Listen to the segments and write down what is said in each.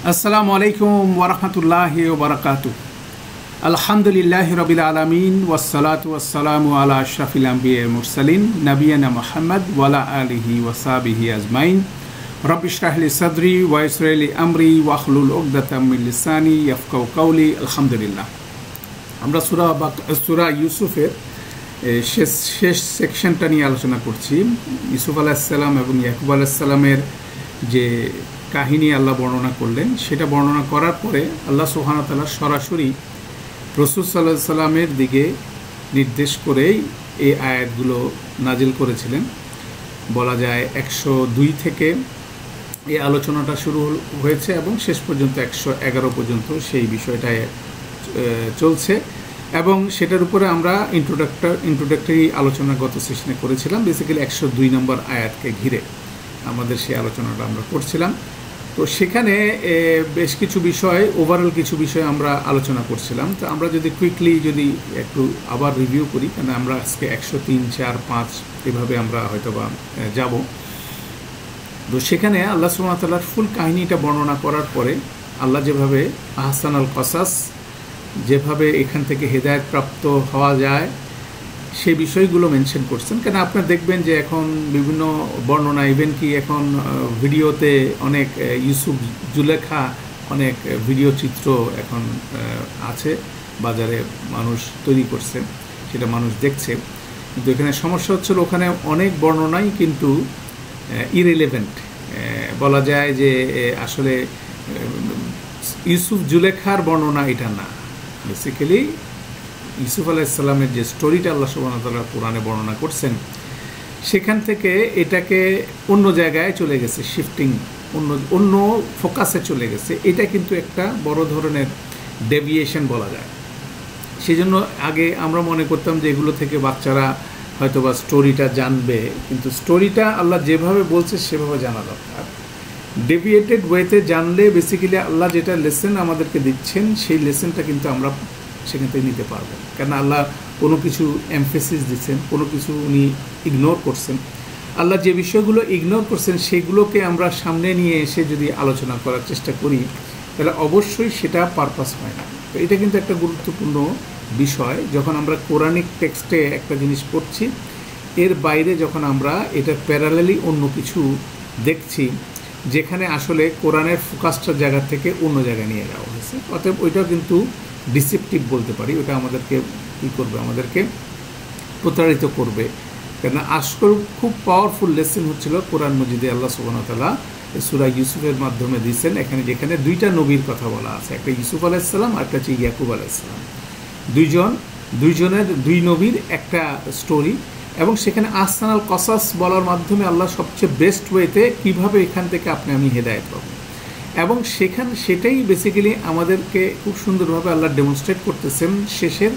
আসসালামু আলাইকুম ওরহমতুল্লাহি ওবরাকাতু। আলহামদুলিল্লাহি রবিল আলমিন ওয়াসসালাতু ওয়াসসালামু আলা আশরাফিল আম্বিয়া মুরসালিন নবিয়ানা মুহাম্মদ ওয়ালা আলিহি ওয়াসাবিহি আজমাইন। রব্বি ইশরাহ লি সাদরি ওয়া ইয়াসসির লি আমরি ওয়াহলুল উকদাতাম মিন লিসানি ইয়াফকাহু কাওলি। আলহামদুলিল্লাহ, আমরা সূরা ইউসুফের শেষ সেকশনটা নিয়ে আলোচনা করছি। ইউসুফ আলাইহিস সালাম এবং ইয়াকুব আলাইহিস সালামের যে কাহিনী আল্লাহ বর্ণনা করলেন, সেটা বর্ণনা করার পরে আল্লাহ সুবহানাহু ওয়া তাআলা সরাসরি রাসূল সাল্লাল্লাহু আলাইহি সাল্লামের দিকে নির্দেশ করেই এই আয়াতগুলো নাজিল করেছিলেন। বলা যায় 102 থেকে এই আলোচনাটা শুরু হয়েছে এবং শেষ পর্যন্ত 111 পর্যন্ত সেই বিষয়টায় চলছে, এবং সেটার উপরে আমরা ইন্ট্রোডাক্টরি আলোচনা গত সেশনে করেছিলাম। বেসিক্যালি 102 নম্বর আয়াতকে ঘিরে আমাদের সেই আলোচনাটা আমরা করছিলাম। তো সেখানে বেশ কিছু বিষয়, ওভারঅল কিছু বিষয় আমরা আলোচনা করছিলাম। তো আমরা যদি কুইকলি যদি একটু আবার রিভিউ করি, কারণ আমরা আজকে 103, 4, 5 এভাবে আমরা হয়তোবা যাব। তো সেখানে আল্লাহ সুবহানাহু ওয়া তাআলার ফুল কাহিনীটা বর্ণনা করার পরে আল্লাহ যেভাবে আহসানুল কসাস, যেভাবে এখান থেকে হেদায়েত প্রাপ্ত হওয়া যায় সেই বিষয়গুলো মেনশন করছেন। কেন আপনারা দেখবেন যে এখন বিভিন্ন বর্ণনা, ইভেন কি এখন ভিডিওতে অনেক ইউসুফ জুলেখা অনেক ভিডিও চিত্র এখন আছে, বাজারে মানুষ তৈরি করছে, সেটা মানুষ দেখছে। কিন্তু এখানে সমস্যা হচ্ছিল, ওখানে অনেক বর্ণনাই কিন্তু ইরেলেভেন্ট। বলা যায় যে আসলে ইউসুফ জুলেখার বর্ণনা এটা না। বেসিক্যালি ইউসুফ আলাইহিস সালামের যে স্টোরিটা আল্লাহ সুবহানাহু ওয়া তাআলা কোরআনে বর্ণনা করছেন, সেখান থেকে এটাকে অন্য জায়গায় চলে গেছে, শিফটিং অন্য ফোকাসে চলে গেছে। এটা কিন্তু একটা বড় ধরনের ডেভিয়েশন বলা যায়। সেই জন্য আগে আমরা মনে করতাম যে এগুলো থেকে বাচ্চারা হয়তোবা স্টোরিটা জানবে, কিন্তু স্টোরিটা আল্লাহ যেভাবে বলছে সেভাবে জানা দরকার। ডেভিয়েটেড ওয়েতে জানলে বেসিক্যালি আল্লাহ যেটা লেসন আমাদেরকে দিচ্ছেন সেই লেসনটা কিন্তু আমরা সেখান থেকে নিতে পারবো। কেন আল্লাহ কোনো কিছু এমফেসিস দিচ্ছেন, কোনো কিছু উনি ইগনোর করছেন। আল্লাহ যে বিষয়গুলো ইগনোর করছেন সেগুলোকে আমরা সামনে নিয়ে এসে যদি আলোচনা করার চেষ্টা করি, তাহলে অবশ্যই সেটা পারপাস হয় না। তো এটা কিন্তু একটা গুরুত্বপূর্ণ বিষয়। যখন আমরা কোরআনিক টেক্সটে একটা জিনিস পড়ছি, এর বাইরে যখন আমরা এটা প্যারালালি অন্য কিছু দেখছি, যেখানে আসলে কোরআনের ফোকাসটার জায়গা থেকে অন্য জায়গায় নিয়ে যাওয়া হয়েছে, অতএব ওইটাও কিন্তু ডিসেপটিভ বলতে পারি। ওটা আমাদেরকে কী করবে, আমাদেরকে প্রতারিত করবে। কেন আসল খুব পাওয়ারফুল লেসন হচ্ছিল কোরআন মজিদে আল্লাহ সুবহানাহু ওয়া তাআলা সূরা ইউসুফের মাধ্যমে দিয়েছেন। যেখানে দুইটা নবীর কথা বলা আছে, একটা ইউসুফ আলাইহিস সালাম আর একটা হচ্ছে ইয়াকুব আলাইহিস সালাম। দুইজনের দুই নবীর একটা স্টোরি, এবং সেখানে আহসানুল কসাস বলার মাধ্যমে আল্লাহ সবচেয়ে বেস্ট ওয়েতে কীভাবে এখান থেকে আপনি আমি হেদায়েত পাবো, এবং সেটাই বেসিক্যালি আমাদেরকে খুব সুন্দরভাবে আল্লাহ ডেমনস্ট্রেট করতেছেন শেষের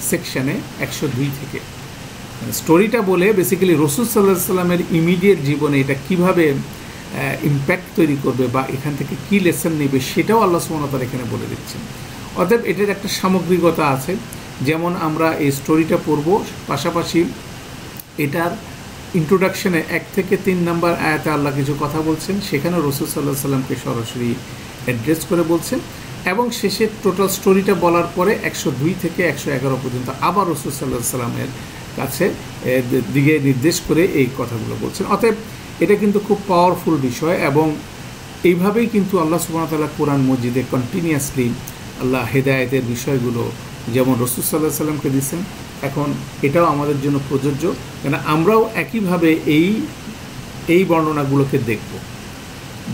সেকশানে 102 থেকে। স্টোরিটা বলে বেসিক্যালি রাসূল সাল্লাল্লাহু আলাইহি সাল্লামের ইমিডিয়েট জীবনে এটা কীভাবে ইম্প্যাক্ট তৈরি করবে বা এখান থেকে কী লেসন নেবে, সেটাও আল্লাহ সুবহানাহু ওয়া তাআলা এখানে বলে দিচ্ছেন। অতএব এটার একটা সামগ্রিকতা আছে। যেমন আমরা এই স্টোরিটা পড়ব, পাশাপাশি এটার ইন্ট্রোডাকশনে 1 থেকে 3 নম্বর আয়াতে আল্লাহ কিছু কথা বলছেন, সেখানেও রাসূল সাল্লাল্লাহু আলাইহি সাল্লামকে সরাসরি অ্যাড্রেস করে বলছেন, এবং শেষে টোটাল স্টোরিটা বলার পরে 102 থেকে 111 পর্যন্ত আবার রাসূল সাল্লাল্লাহু আলাইহি সাল্লামের কাছে দিকে নির্দেশ করে এই কথাগুলো বলছেন। অতএব এটা কিন্তু খুব পাওয়ারফুল বিষয়, এবং এইভাবেই কিন্তু আল্লাহ সুবহানাহু ওয়া তাআলা কোরআন মজিদে কন্টিনিউয়াসলি আল্লাহ হেদায়েতের বিষয়গুলো যেমন রাসূল সাল্লাল্লাহু আলাইহি সাল্লামকে দিচ্ছেন, এখন এটাও আমাদের জন্য প্রযোজ্য। কেন আমরাও একইভাবে এই বর্ণনাগুলোকে দেখব।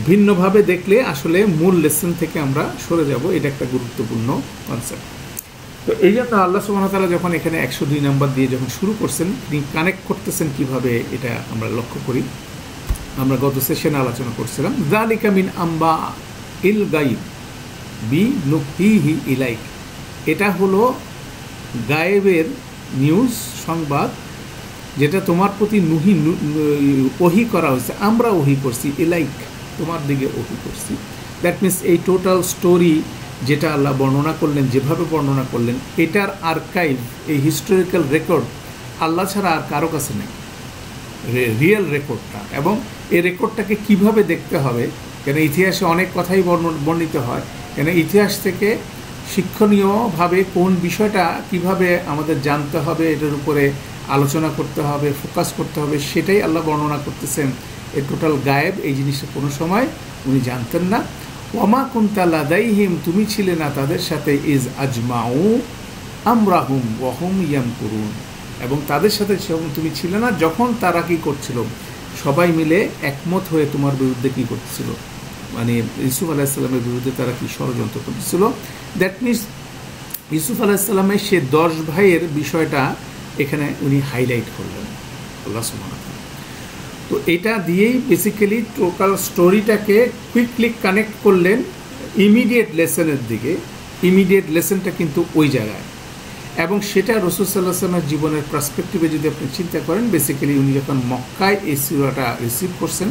ভিন্নভাবে দেখলে আসলে মূল লেসন থেকে আমরা সরে যাব। এটা একটা গুরুত্বপূর্ণ কনসেপ্ট। তো এই জন্য আল্লাহ সুবহানাহু ওয়া তাআলা যখন এখানে 102 নম্বর দিয়ে যখন শুরু করছেন, তিনি কানেক্ট করতেছেন কিভাবে, এটা আমরা লক্ষ্য করি। আমরা গত সেশনে আলোচনা করছিলাম, যালিকা মিন আম্বাইল গায়ব বিনুহিহি ইলাইক। এটা হলো গায়েবের নিউজ, সংবাদ, যেটা তোমার প্রতি ওহী করা হয়েছে, আমরা ওহী করছি, ইলাইক তোমার দিকে ওহী করছি। দ্যাট মিনস এই টোটাল স্টোরি যেটা আল্লাহ বর্ণনা করলেন, যেভাবে বর্ণনা করলেন, এটার আর্কাইভ, এই হিস্টোরিক্যাল রেকর্ড আল্লাহ ছাড়া আর কারো কাছে নেই, রিয়েল রেকর্ডটা। এবং এই রেকর্ডটাকে কিভাবে দেখতে হবে কেন ইতিহাসে অনেক কথাই বর্ণিত হয়, কেন ইতিহাস থেকে শিক্ষণীয়ভাবে কোন বিষয়টা কিভাবে আমাদের জানতে হবে, এটার উপরে আলোচনা করতে হবে, ফোকাস করতে হবে, সেটাই আল্লাহ বর্ণনা করতেছেন। এ টোটাল গায়েব, এই জিনিসটা কোনো সময় উনি জানতেন না। ওয়ামা কুনতা লাদাইহিম, তুমি ছিলে না তাদের সাথে, ইজ আজমাউ আমরাহুম ওয়াহুম ইয়ামকুরুন, এবং তাদের সাথে তুমি ছিলে না যখন তারা কি করছিল, সবাই মিলে একমত হয়ে তোমার বিরুদ্ধে কি করতেছিল, মানে ইউসুফ আলাইসাল্লামের বিরুদ্ধে তারা কি ষড়যন্ত্র করতেছিল। দ্যাট মিনস ইউসুফ আলাইসাল্লামের সে 10 ভাইয়ের বিষয়টা এখানে উনি হাইলাইট করলেন আল্লাহ সুবহানাহু ওয়া তাআলা। তো এটা দিয়েই বেসিক্যালি টোটাল স্টোরিটাকে কুইকলি কানেক্ট করলেন ইমিডিয়েট লেসনের দিকে। ইমিডিয়েট লেসনটা কিন্তু ওই জায়গায়, এবং সেটা রাসূল সাল্লাল্লাহু আলাইহি ওয়াসাল্লামের জীবনের পার্সপেক্টিভে যদি আপনি চিন্তা করেন, বেসিক্যালি উনি যখন মক্কায় এই সূরাটা রিসিভ করছেন,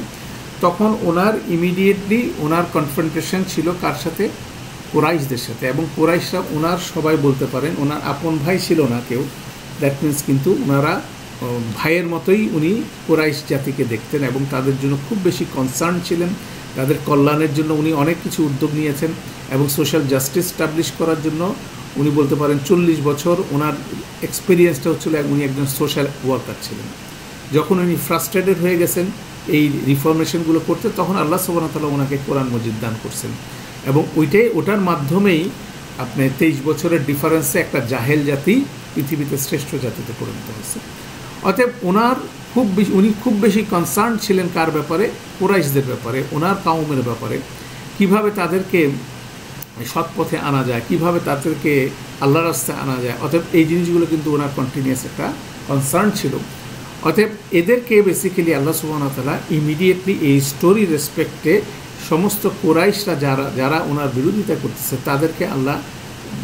তখন ওনার ইমিডিয়েটলি ওনার কনফ্রন্টেশন ছিল কার সাথে? কুরাইশদের সাথে। এবং কুরাইশরা ওনার সবাই বলতে পারেন ওনার আপন ভাই ছিল না কেউ। দ্যাট মিনস কিন্তু ওনারা ভাইয়ের মতোই উনি কুরাইশ জাতিকে দেখতেন এবং তাদের জন্য খুব বেশি কনসার্ন ছিলেন। তাদের কল্যাণের জন্য উনি অনেক কিছু উদ্যোগ নিয়েছেন এবং সোশ্যাল জাস্টিস স্টাবলিশ করার জন্য উনি বলতে পারেন 40 বছর ওনার এক্সপিরিয়েন্সটা হচ্ছিল, উনি একজন সোশ্যাল ওয়ার্কার ছিলেন। যখন উনি ফ্রাস্ট্রেটেড হয়ে গেছেন এই রিফরমেশনগুলো করতে, তখন আল্লাহ সুবহানাহু ওয়া তাআলা ওনাকে কোরআন মজিদ দান করছেন, এবং ওটার মাধ্যমেই আপনি 23 বছরের ডিফারেন্সে একটা জাহেল জাতি পৃথিবীতে শ্রেষ্ঠ জাতিতে পরিণত হয়েছে। অতএব উনি খুব বেশি কনসার্ন ছিলেন কার ব্যাপারে? কুরাইশদের ব্যাপারে, ওনার কাউমের ব্যাপারে, কিভাবে তাদেরকে সৎ পথে আনা যায়, কিভাবে তাদেরকে আল্লাহর রাস্তায় আনা যায়। অতএব এই জিনিসগুলো কিন্তু ওনার কন্টিনিউয়াস একটা কনসার্ন ছিল। অতএব এদেরকে বেসিক্যালি আল্লাহ সুবহানাহু ওয়া তাআলা ইমিডিয়েটলি এই স্টোরি রেসপেক্টে সমস্ত কুরাইশরা যারা ওনার বিরোধিতা করতেছে তাদেরকে আল্লাহ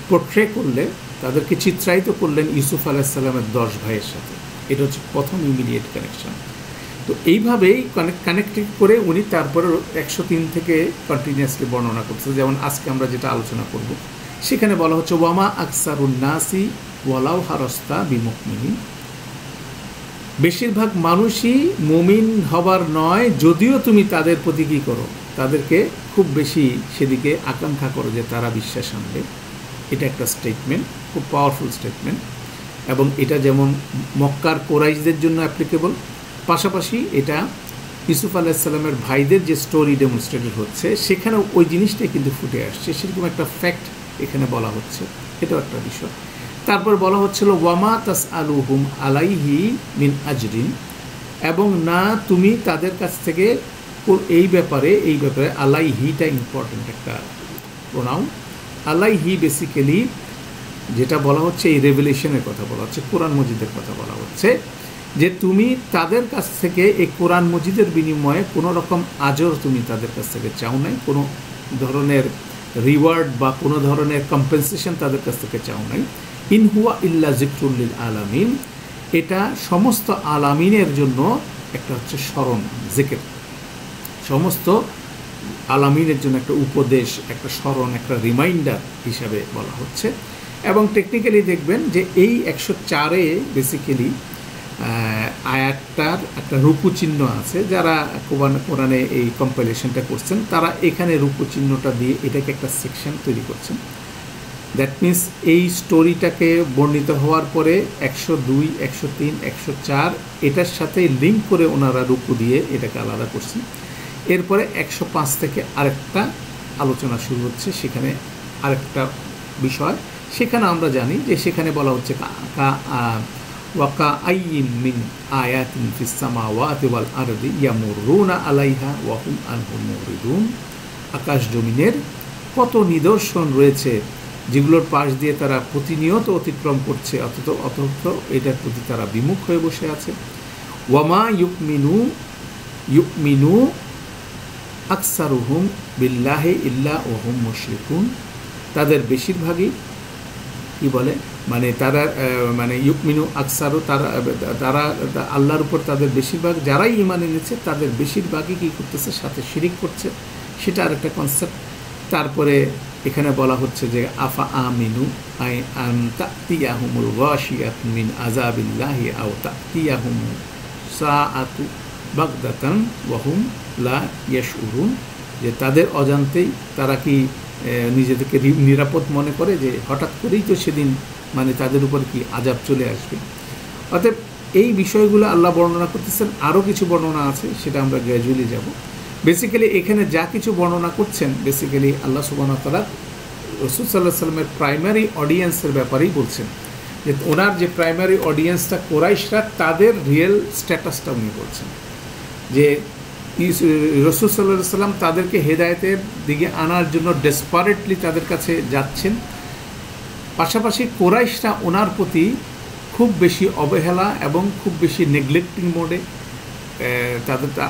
পোর্ট্রে করলে, তাদেরকে চিত্রায়িত করলেন ইউসুফ আলাইহিস সালামের 10 ভাইয়ের সাথে। এটা হচ্ছে প্রথম ইমিডিয়েট কানেকশন। তো এইভাবেই কানেক্টেড করে উনি তারপরে 103 থেকে কন্টিনিউয়াসলি বর্ণনা করছে। যেমন আজকে আমরা যেটা আলোচনা করব, সেখানে বলা হচ্ছে ওয়ামা আকসারুন নাসি ওয়ালাউ হারাস্তা বিমুমিনিন, বেশিরভাগ মানুষই মুমিন হবার নয়, যদিও তুমি তাদের প্রতি কী করো, তাদেরকে খুব বেশি সেদিকে আকাঙ্ক্ষা করো যে তারা বিশ্বাস আনবে। এটা একটা স্টেটমেন্ট, খুব পাওয়ারফুল স্টেটমেন্ট, এবং এটা যেমন মক্কার কোরাইশদের জন্য অ্যাপ্লিকেবল, পাশাপাশি এটা ইউসুফ আলাইহিস সালামের ভাইদের যে স্টোরি ডেমনস্ট্রেটেড হচ্ছে সেখানেও ওই জিনিসটাই কিন্তু ফুটে আসছে, সেরকম একটা ফ্যাক্ট এখানে বলা হচ্ছে। এটাও একটা বিষয়। তারপর বলা হচ্ছিল ওয়ামা তাসআলুহুম আলাইহি মিন আজরিন, এবং না তুমি তাদের কাছ থেকে এই ব্যাপারে আলাইহিটা ইম্পর্টেন্ট একটা প্রোনাউন। আলাইহি বেসিক্যালি যেটা বলা হচ্ছে এই রেভেলেশনের কথা বলা হচ্ছে, কোরআন মজিদের কথা বলা হচ্ছে, যে তুমি তাদের কাছ থেকে এই কোরআন মজিদের বিনিময়ে কোনো রকম আজর তুমি তাদের কাছ থেকে চাও নাই, কোনো ধরনের রিওয়ার্ড বা কোনো ধরনের কম্পেনসেশন তাদের কাছ থেকে চাও নাই। ইন হুয়া ইল্লা যিকরুল লিল আলামিন, এটা সমস্ত আলামিনের জন্য একটা হচ্ছে স্মরণ, জিকির, সমস্ত আলামিনের জন্য একটা উপদেশ, একটা স্মরণ, একটা রিমাইন্ডার হিসাবে বলা হচ্ছে। এবং টেকনিক্যালি দেখবেন যে এই 104-এ বেসিক্যালি আয়াতটার একটা রূপু চিহ্ন আছে। যারা কোরআনে এই কম্পাইলেশনটা করছেন তারা এখানে রূপু চিহ্নটা দিয়ে এটাকে একটা সেকশন তৈরি করছেন। দ্যাট মিনস এই স্টোরিটাকে বর্ণিত হওয়ার পরে 102, 103, 104 এটার সাথে লিঙ্ক করে ওনারা রূপু দিয়ে এটাকে আলাদা করছেন। এরপরে 105 থেকে আরেকটা আলোচনা শুরু হচ্ছে, সেখানে আরেকটা বিষয়। সেখানে আমরা জানি যে সেখানে বলা হচ্ছে ওয়াকা আইয়িন মিন আয়াতিন ফিস সামাওয়াতি ওয়াল আরদি ইয়ামুরুনা আলাইহা ওয়া হুম আনহু মুরিদুন, আকাশ জমিনের কত নিদর্শন রয়েছে যেগুলোর পাশ দিয়ে তারা প্রতিনিয়ত অতিক্রম করছে, অথচ এটার প্রতি তারা বিমুখ হয়ে বসে আছে। ওয়ামা ইউমিনু আকসারুহুম বিল্লাহি ইল্লা ওয়া হুম মুশরিকুন, তাদের বেশিরভাগই কি বলে, মানে তারা মানে ইউমিনু আকসারু, তারা আল্লাহর উপর তাদের বেশিরভাগ যারাই ঈমান এনেছে তাদের বেশিরভাগই কী করতেছে, সাথে শিরিক করছে, সেটা আরেকটা কনসেপ্ট। তারপরে এখানে বলা হচ্ছে যে আফা আমিনু আন তাতিয়াহুমুল গাশিয়াতু মিন আযাবিল্লাহি আও তাতিয়াহুম সাআতু বাগদাতান ওয়া হুম লা ইয়াশউরুন, যে তাদের অজান্তেই তারা কি নিজেদেরকে নিরাপদ মনে করে যে হঠাৎ করেই তো সেদিন মানে তাদের উপর কি আযাব চলে আসবে। অতএব এই বিষয়গুলো আল্লাহ বর্ণনা করতেছেন। আরও কিছু বর্ণনা আছে, সেটা আমরা গ্র্যাজুয়ালি যাব। বেসিক্যালি এখানে যা কিছু বর্ণনা করছেন বেসিক্যালি আল্লাহ সুবহানাহু ওয়া তাআলা রাসূল সাল্লাল্লাহু আলাইহি ওয়াসাল্লামের প্রাইমারি অডিয়েন্সের ব্যাপারেই বলছেন, যে ওনার যে প্রাইমারি অডিয়েন্সটা কুরাইশরা, তাদের রিয়েল স্ট্যাটাসটা উনি বলছেন, যে রাসূল সাল্লাল্লাহু আলাইহি ওয়াসাল্লাম তাদেরকে হেদায়েতের দিকে আনার জন্য ডেসপারেটলি তাদের কাছে যাচ্ছেন। পাশাপাশি কুরাইশরা ওনার প্রতি খুব বেশি অবহেলা এবং খুব বেশি নেগলেক্টিং মোডে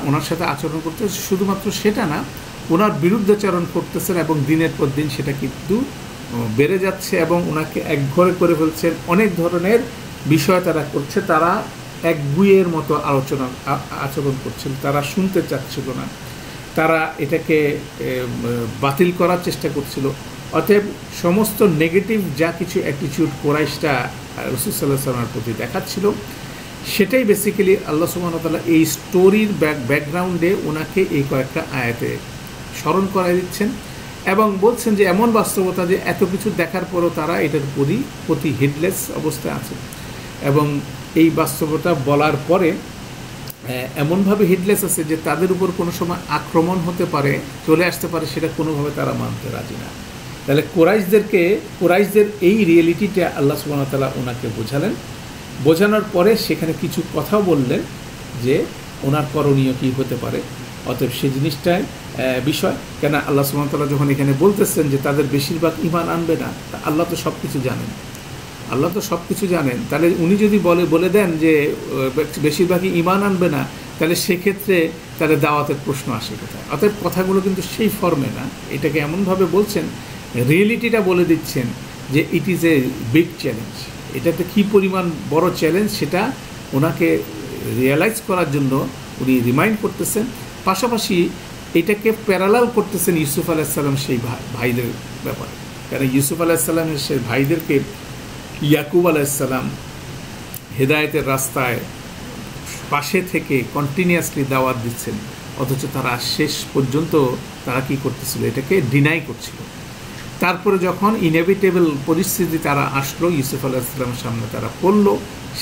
ওনার সাথে আচরণ করতেছে। শুধুমাত্র সেটা না, ওনার বিরুদ্ধাচরণ করতেছেন এবং দিনের পর দিন সেটা কিন্তু বেড়ে যাচ্ছে এবং ওনাকে একঘরে করে ফেলছেন। অনেক ধরনের বিষয় তারা করছে, তারা একগুঁয়ের মতো আচরণ করছিল, তারা শুনতে চাচ্ছিল না, তারা এটাকে বাতিল করার চেষ্টা করছিল। অতএব সমস্ত নেগেটিভ যা কিছু অ্যাটিটিউড কুরাইশরা রাসূল সাল্লাল্লাহু আলাইহি ওয়াসাল্লামের প্রতি দেখাচ্ছিল, সেটাই বেসিক্যালি আল্লাহ সুবহানাহু ওয়া তাআলা এই স্টোরির ব্যাকগ্রাউন্ডে ওনাকে এই কয়েকটা আয়াতে স্মরণ করাই দিচ্ছেন এবং বলছেন যে এমন বাস্তবতা যে এত কিছু দেখার পরও তারা এটার প্রতি হেডলেস অবস্থায় আছে। এবং এই বাস্তবতা বলার পরে এমনভাবে হেডলেস আছে যে তাদের উপর কোনো সময় আক্রমণ হতে পারে, চলে আসতে পারে, সেটা কোনোভাবে তারা মানতে রাজি না। তাহলে কুরাইশদের এই রিয়েলিটিটা আল্লাহ সুবহানাহু ওয়া তাআলা ওনাকে বোঝালেন। বোঝানোর পরে সেখানে কিছু কথাও বললেন যে ওনার করণীয় কী হতে পারে। অতএব সেই জিনিসটাই বিষয়। কেন আল্লাহ সুবহানাহু ওয়া তাআলা যখন এখানে বলতেছেন যে তাদের বেশিরভাগ ঈমান আনবে না, তা আল্লাহ তো সব কিছু জানেন, আল্লাহ তো সব কিছু জানেন। তাহলে উনি যদি বলে দেন যে বেশিরভাগই ঈমান আনবে না, তাহলে সেক্ষেত্রে তাহলে দাওয়াতের প্রশ্ন আসে কোথায়? অতএব কথাগুলো কিন্তু সেই ফর্মে না, এটাকে এমনভাবে বলছেন, রিয়েলিটিটা বলে দিচ্ছেন যে it is a big challenge. এটাতে কী পরিমাণ বড় চ্যালেঞ্জ সেটা ওনাকে রিয়েলাইজ করার জন্য উনি রিমাইন্ড করতেছেন। পাশাপাশি এটাকে প্যারালাল করতেছেন ইউসুফ আলাইহিস সালাম সেই ভাইদের ব্যাপারে। কারণ ইউসুফ আলাইহিস সালামের সেই ভাইদেরকে ইয়াকুব আলাইহিস সালাম হেদায়েতের রাস্তায় পাশে থেকে কন্টিনিউয়াসলি দাওয়াত দিচ্ছেন, অথচ তারা শেষ পর্যন্ত তারা কী করতেছিল? এটাকে ডিনাই করছিল। তারপরে যখন ইনএভিটেবল পরিস্থিতি তারা আসলো, ইউসুফ আলাইহিস সালামের সামনে তারা পড়লো,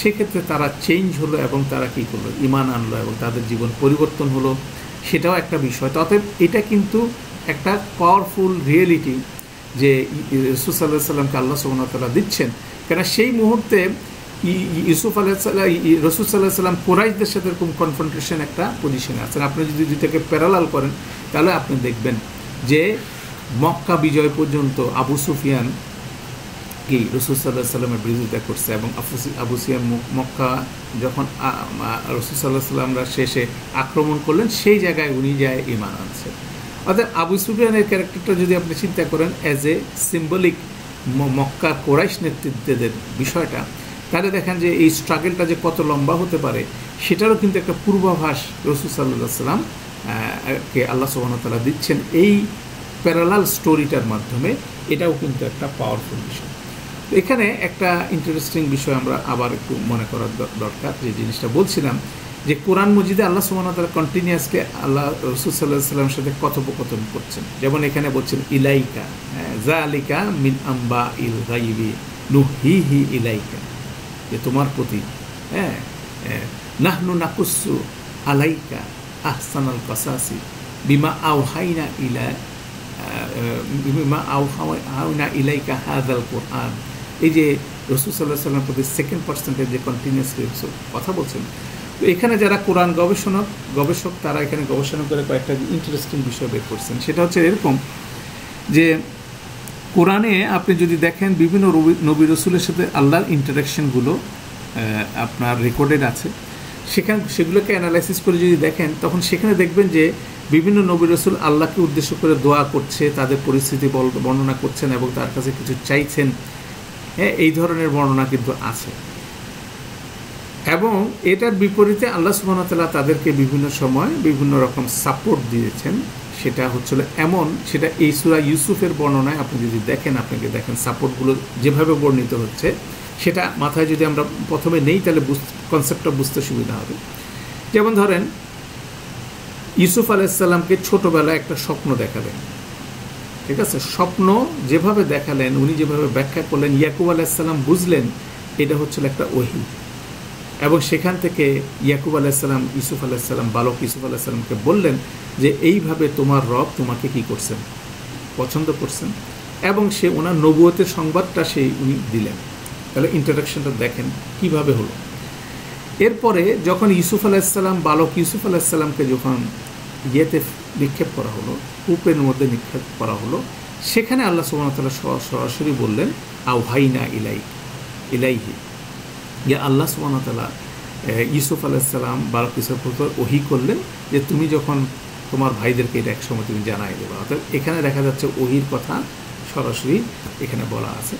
সেক্ষেত্রে তারা চেঞ্জ হলো এবং তারা কী করলো? ঈমান আনলো এবং তাদের জীবন পরিবর্তন হলো। সেটাও একটা বিষয়। অতএব এটা কিন্তু একটা পাওয়ারফুল রিয়েলিটি যে রাসূল সাল্লাল্লাহু আলাইহি ওয়াসাল্লামকে আল্লাহ সুবহানাহু ওয়া তাআলা দিচ্ছেন। কেন সেই মুহূর্তে রাসূল সাল্লাল্লাহু আলাইহি ওয়াসাল্লাম কুরাইশদের সাথে এরকম কনফ্রন্টেশন একটা পজিশনে আছেন। আপনি যদি দুইটাকে প্যারালাল করেন তাহলে আপনি দেখবেন যে মক্কা বিজয় পর্যন্ত আবু সুফিয়ান কি রাসূল সাল্লাল্লাহু আলাইহি ওয়াসাল্লামের বিরোধিতা করছে এবং আবু সুফিয়ান মক্কা যখন রাসূল সাল্লাল্লাহু আলাইহি ওয়াসাল্লামরা শেষে আক্রমণ করলেন, সেই জায়গায় উনি যায় ঈমান আনছে। অর্থাৎ আবু সুফিয়ানের ক্যারেক্টারটা যদি আপনি চিন্তা করেন as a symbolic Mecca Quraysh নেতৃত্বদের বিষয়টা, তাহলে দেখেন যে এই স্ট্রাগলটা যে কত লম্বা হতে পারে সেটারও কিন্তু একটা পূর্বাভাস রাসূল সাল্লাল্লাহু আলাইহি ওয়াসাল্লাম কে আল্লাহ সুবহানাহু ওয়া তাআলা দিচ্ছেন এই প্যারালাল স্টোরিটার মাধ্যমে। এটাও কিন্তু একটা পাওয়ারফুল বিষয়। তো এখানে একটা ইন্টারেস্টিং বিষয় আমরা আবার একটু মনে করার দরকার, যে জিনিসটা বলছিলাম যে কোরআন মজিদে আল্লাহ সুবহানাহু ওয়া তাআলা কন্টিনিউয়াসলি আল্লাহ রাসূল সাল্লাল্লাহু আলাইহি ওয়াসাল্লামের সাথে কথোপকথন করছেন। যেমন এখানে বলছেন ইলাইকা যালিকা মিন আম্বাইল গায়বি নুহিহি ইলাইকা, যে তোমার প্রতি নাহনু নাকুসু আলাইকা আহসানাল কাসাসি বিমা আওহাইনা ইলাইকা হাযাল কুরআন। এই যে রাসূল সাল্লাল্লাহু আলাইহি ওয়াসাল্লামের প্রতি সেকেন্ড পার্সেন্টের যে কন্টিনিউয়াসলি কথা বলছেন। তো এখানে যারা কোরআন গবেষক তারা এখানে গবেষণা করে কয়েকটা ইন্টারেস্টিং বিষয় বের করছেন। সেটা হচ্ছে এরকম যে কোরআনে আপনি যদি দেখেন বিভিন্ন নবী রসুলের সাথে আল্লাহর ইন্টারাকশনগুলো আপনার রেকর্ডেড আছে। সেগুলোকে অ্যানালাইসিস করে যদি দেখেন তখন সেখানে দেখবেন যে বিভিন্ন নবী রসুল আল্লাহকে উদ্দেশ্য করে দোয়া করছে, তাদের পরিস্থিতি বর্ণনা করছেন এবং তার কাছে কিছু চাইছেন। এই ধরনের বর্ণনা কিন্তু আছে। এবং এটার বিপরীতে আল্লাহ সুবহানাহু ওয়া তাআলা তাদেরকে বিভিন্ন সময় বিভিন্ন রকম সাপোর্ট দিয়েছেন। সেটা হচ্ছিল এমন, সেটা এই সূরা ইউসুফের বর্ণনায় আপনি যদি আপনাকে দেখেন সাপোর্টগুলো যেভাবে বর্ণিত হচ্ছে, সেটা মাথায় যদি আমরা প্রথমে নেই তাহলে কনসেপ্টটা বুঝতে সুবিধা হবে। যেমন ধরেন ইউসুফ আলাইসাল্লামকে ছোটবেলায় একটা স্বপ্ন দেখালেন, ঠিক আছে? স্বপ্ন যেভাবে দেখালেন, উনি যেভাবে ব্যাখ্যা করলেন, ইয়াকুব আলাইসাল্লাম বুঝলেন এটা হচ্ছিল একটা ওহী। এবং সেখান থেকে ইয়াকুব আলাইসাল্লাম ইউসুফ আলাইসাল্লাম, বালক ইউসুফ আলাইসাল্লামকে বললেন যে এইভাবে তোমার রব তোমাকে কি করছেন, পছন্দ করছেন। এবং সে ওনার নবুয়তের সংবাদটা উনি দিলেন। তাহলে ইন্টারাকশনটা দেখেন কিভাবে হলো। এরপরে যখন ইউসুফ আলাইসাল্লাম, বালক ইউসুফ আলাইসাল্লামকে যখন ইয়েতে নিক্ষেপ করা হলো, কূপের মধ্যে নিক্ষেপ করা হলো, সেখানে আল্লাহ সুবহানাহু ওয়া তাআলা সরাসরি বললেন আওহাইনা ইলাইহি, যে আল্লাহ সুবহানাহু ওয়া তাআলা ইউসুফ আলাইসাল্লাম, বালক ইউসুফের উপর ওহী করলেন যে তুমি যখন তোমার ভাইদেরকে এটা একসময় তুমি জানাই দেবে। অর্থাৎ এখানে দেখা যাচ্ছে ওহীর কথা সরাসরি এখানে বলা আছে।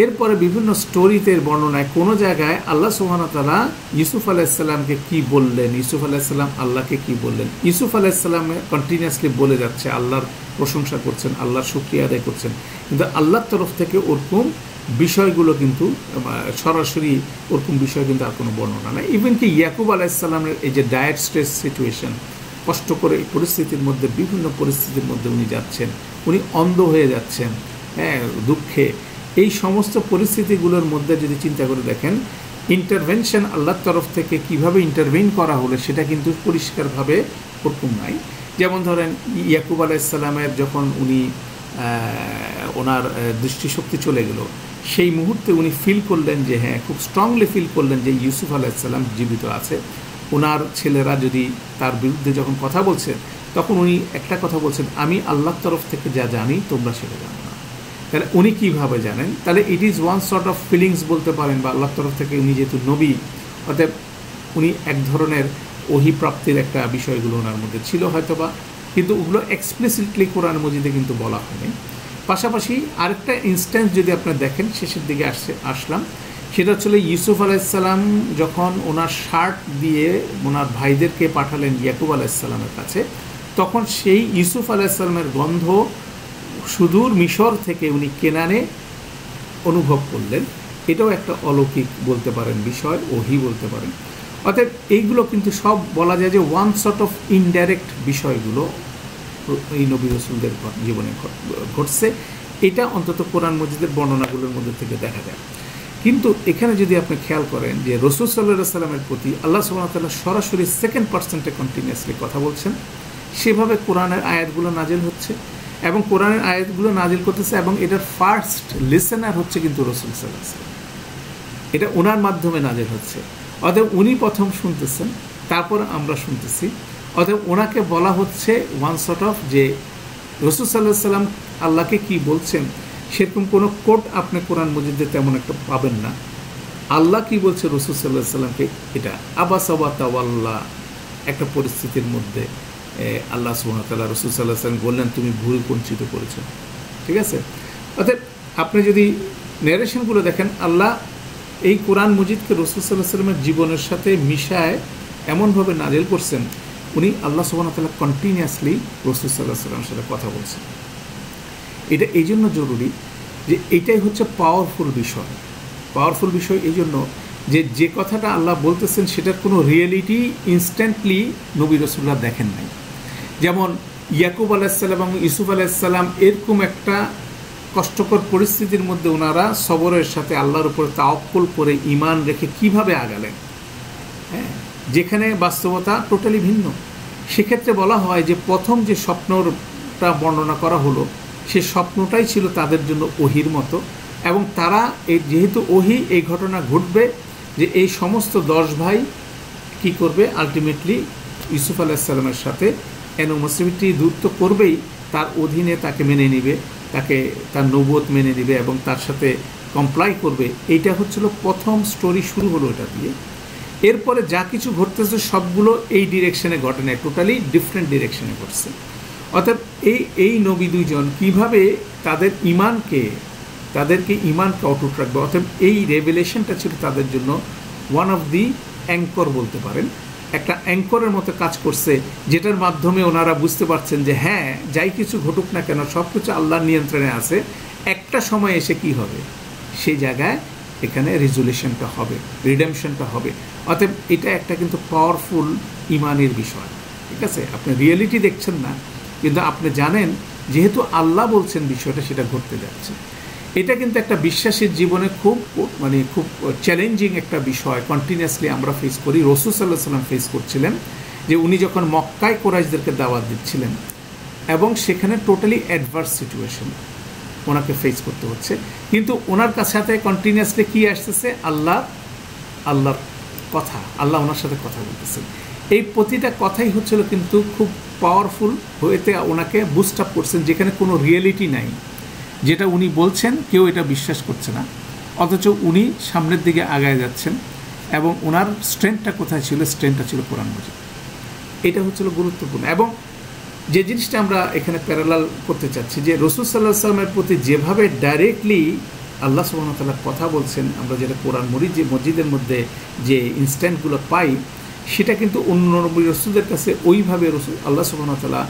এরপরে বিভিন্ন স্টোরিতে বর্ণনায় কোনো জায়গায় আল্লাহ সুবহানাহু ওয়া তাআলা ইউসুফ আলাইসাল্লামকে কি বললেন, ইউসুফ আলাইসাল্লাম আল্লাহকে কি বললেন। ইউসুফ আলাইসাল্লামে কন্টিনিউয়াসলি বলে যাচ্ছে, আল্লাহর প্রশংসা করছেন, আল্লাহর শুকরিয়া আদায় করছেন, কিন্তু আল্লাহর তরফ থেকে ওরকম বিষয়গুলো কিন্তু সরাসরি ওরকম বিষয় কিন্তু আর কোনো বর্ণনা নেই। ইভেন কি ইয়াকুব আলাইসাল্লামের এই যে ডায়েট স্ট্রেস সিচুয়েশন, কষ্ট করে এই পরিস্থিতির মধ্যে, বিভিন্ন পরিস্থিতির মধ্যে উনি যাচ্ছেন, উনি অন্ধ হয়ে যাচ্ছেন, হ্যাঁ, দুঃখে, এই সমস্ত পরিস্থিতিগুলোর মধ্যে যদি চিন্তা করে দেখেন, ইন্টারভেনশন আল্লাহর তরফ থেকে কিভাবে ইন্টারভেন করা হলো সেটা কিন্তু পরিষ্কারভাবে ওরকম নাই। যেমন ধরেন ইয়াকুব আলাইসাল্লামের যখন উনি ওনার দৃষ্টিশক্তি চলে গেল, সেই মুহূর্তে উনি ফিল করলেন যে হ্যাঁ, খুব স্ট্রংলি ফিল করলেন যে ইউসুফ আলাইসাল্লাম জীবিত আছে। ওনার ছেলেরা যদি তার বিরুদ্ধে যখন কথা বলছে, তখন উনি একটা কথা বলছেন, আমি আল্লাহর তরফ থেকে যা জানি তোমরা সেটা জানো না। তাহলে উনি কীভাবে জানেন? তাহলে it is one sort of feelings বলতে পারেন, বা আল্লাহর তরফ থেকে উনি যেহেতু নবী, অর্থাৎ উনি এক ধরনের ওহী প্রাপ্তির একটা বিষয়গুলো ওনার মধ্যে ছিল হয়তোবা, কিন্তু ওগুলো এক্সপ্লিসিটলি কোরআন মজিদে কিন্তু বলা হয়নি। পাশাপাশি আরেকটা ইনস্ট্যান্স যদি আপনারা দেখেন, শেষের দিকে আসলাম, সেটা হচ্ছিল ইউসুফ আলাইসাল্লাম যখন ওনার শার্ট দিয়ে ওনার ভাইদেরকে পাঠালেন ইয়াকুব আলাইসাল্লামের কাছে, তখন সেই ইউসুফ আলাইসাল্লামের গন্ধ সুদূর মিশর থেকে উনি কেনানে অনুভব করলেন। এটাও একটা অলৌকিক বলতে পারেন বিষয়, ওহী বলতে পারেন। অর্থাৎ এইগুলো কিন্তু সব বলা যায় যে ওয়ান সর্ট অফ ইনডাইরেক্ট বিষয়গুলো এই নবী রাসূলদের জীবনে ঘটছে। এটা অন্তত কোরআন মজিদের বর্ণনাগুলোর মধ্যে থেকে দেখা যায়। কিন্তু এখানে যদি আপনি খেয়াল করেন যে রাসূল সাল্লাল্লাহু আলাইহি সাল্লামের প্রতি আল্লাহ সুবহানাহু ওয়া তাআলা সরাসরি সেকেন্ড পার্সেন্টে কন্টিনিউয়াসলি কথা বলছেন, সেভাবে কোরআনের আয়াতগুলো নাজিল হচ্ছে এবং কোরআনের আয়াতগুলো নাজিল করতেছে, এবং এটার ফার্স্ট লিসেনার হচ্ছে কিন্তু রাসূল সাল্লাল্লাহু আলাইহি সাল্লাম। এটা ওনার মাধ্যমে নাজিল হচ্ছে, অতএব উনি প্রথম শুনতেছেন, তারপর আমরা শুনতেছি। অতএব ওনাকে বলা হচ্ছে ওয়ান সর্ট অফ যে রাসূল সাল্লাল্লাহু আলাইহি সাল্লাম আল্লাহকে কি বলছেন সেরকম কোনো কোট আপনি কোরআন মজিদে তেমন একটা পাবেন না। আল্লাহ কি বলছে রাসূল সাল্লাল্লাহু আলাইহি সাল্লামকে, এটা আবাসা ওয়া তাওয়াল্লা একটা পরিস্থিতির মধ্যে আল্লাহ সুবহানাহু ওয়া তাআলা রাসূল সাল্লাল্লাহু আলাইহি সাল্লাম বললেন তুমি ভুল বঞ্চিত করেছো, ঠিক আছে? অর্থাৎ আপনি যদি ন্যারেশনগুলো দেখেন, আল্লাহ এই কোরআন মজিদকে রাসূল সাল্লাল্লাহু আলাইহি সাল্লামের জীবনের সাথে মিশায় এমনভাবে নাজিল করছেন, উনি আল্লাহ সুবহানাহু ওয়া তাআলা কন্টিনিউয়াসলি রাসূল সাল্লাল্লাহু আলাইহি সাল্লামের সাথে কথা বলছেন। এটা এই জন্য জরুরি যে এটাই হচ্ছে পাওয়ারফুল বিষয় এই জন্য যে কথাটা আল্লাহ বলতেছেন সেটার কোনো রিয়েলিটি ইনস্ট্যান্টলি নবী রাসূলরা দেখেন নাই। যেমন ইয়াকুব আলাইহিসসালাম এবং ইউসুফ আলাইহিসসালাম এরকম একটা কষ্টকর পরিস্থিতির মধ্যে ওনারা সবরের সাথে আল্লাহর উপরে তাওয়াক্কুল করে ঈমান রেখে কিভাবে আগালেন, হ্যাঁ, যেখানে বাস্তবতা টোটালি ভিন্ন। সেক্ষেত্রে বলা হয় যে প্রথম যে স্বপ্নটা বর্ণনা করা হলো, সে স্বপ্নটাই ছিল তাদের জন্য ওহীর মতো, এবং তারা এই যেহেতু ওহী, এই ঘটনা ঘটবে যে এই সমস্ত 10 ভাই কি করবে, আলটিমেটলি ইউসুফ আলাইহিসসালামের সাথে এনোমসিভিটি দূরত্ব করবেই, তার অধীনে তাকে মেনে নিবে, তাকে তার নবুয়ত মেনে নিবে এবং তার সাথে কমপ্লাই করবে। এইটা হচ্ছিল প্রথম স্টোরি, শুরু হলো এটা দিয়ে। এরপরে যা কিছু ঘটতেছে সবগুলো এই ডিরেকশনে ঘটে না, টোটালি ডিফারেন্ট ডিরেকশনে ঘটছে। অর্থাৎ এই নবী দুইজন কীভাবে তাদেরকে ইমানকে অটুট রাখবে, অর্থাৎ এই রেভেলেশনটা ছিল তাদের জন্য ওয়ান অফ দি অ্যাঙ্কর বলতে পারেন, একটা অ্যাঙ্করের মতো কাজ করছে, যেটার মাধ্যমে ওনারা বুঝতে পারছেন যে হ্যাঁ, যাই কিছু ঘটুক না কেন সব কিছু আল্লাহর নিয়ন্ত্রণে আছে, একটা সময় এসে কি হবে, সেই জায়গায় এখানে রেজুলেশনটা হবে, রিডেমশনটা হবে। অতএব এটা একটা কিন্তু পাওয়ারফুল ইমানের বিষয়। ঠিক আছে, আপনি রিয়েলিটি দেখছেন না, কিন্তু আপনি জানেন যেহেতু আল্লাহ বলছেন বিষয়টা সেটা ঘটতে যাচ্ছে। এটা কিন্তু একটা বিশ্বাসের জীবনে খুব খুব চ্যালেঞ্জিং একটা বিষয়, কন্টিনিউয়াসলি আমরা ফেস করি। রাসূল সাল্লাল্লাহু আলাইহি ওয়াসাল্লাম ফেস করছিলেন যে উনি যখন মক্কায় কুরাইশদেরকে দাওয়াত দিচ্ছিলেন এবং সেখানে টোটালি অ্যাডভার্স সিচুয়েশন ওনাকে ফেস করতে হচ্ছে, কিন্তু ওনার সাথে কন্টিনিউয়াসলি কী আসতেছে? আল্লাহর কথা, আল্লাহ ওনার সাথে কথা বলতেছেন। এই প্রতিটা কথাই হচ্ছিল কিন্তু খুব পাওয়ারফুল হয়েতে ওনাকে বুস্ট আপ করছেন, যেখানে কোনো রিয়েলিটি নাই, যেটা উনি বলছেন কেউ এটা বিশ্বাস করছে না, অথচ উনি সামনের দিকে আগায় যাচ্ছেন এবং ওনার স্ট্রেংথটা কোথায় ছিল? স্ট্রেংথটা ছিল কোরআন মাজিদ। এটা হচ্ছিল গুরুত্বপূর্ণ। এবং যে জিনিসটা আমরা এখানে প্যারালাল করতে চাচ্ছি যে রাসূল সাল্লাল্লাহু আলাইহি ওয়াসাল্লামের প্রতি যেভাবে ডাইরেক্টলি আল্লাহ সুবহানাহু ওয়া তাআলা কথা বলছেন, আমরা যেটা কোরআন মসজিদের মধ্যে যে ইনস্ট্যান্টগুলো পাই, সেটা কিন্তু অন্য নবী রাসূলদের কাছে ওইভাবে আল্লাহ সুবহানাহু ওয়া তাআলা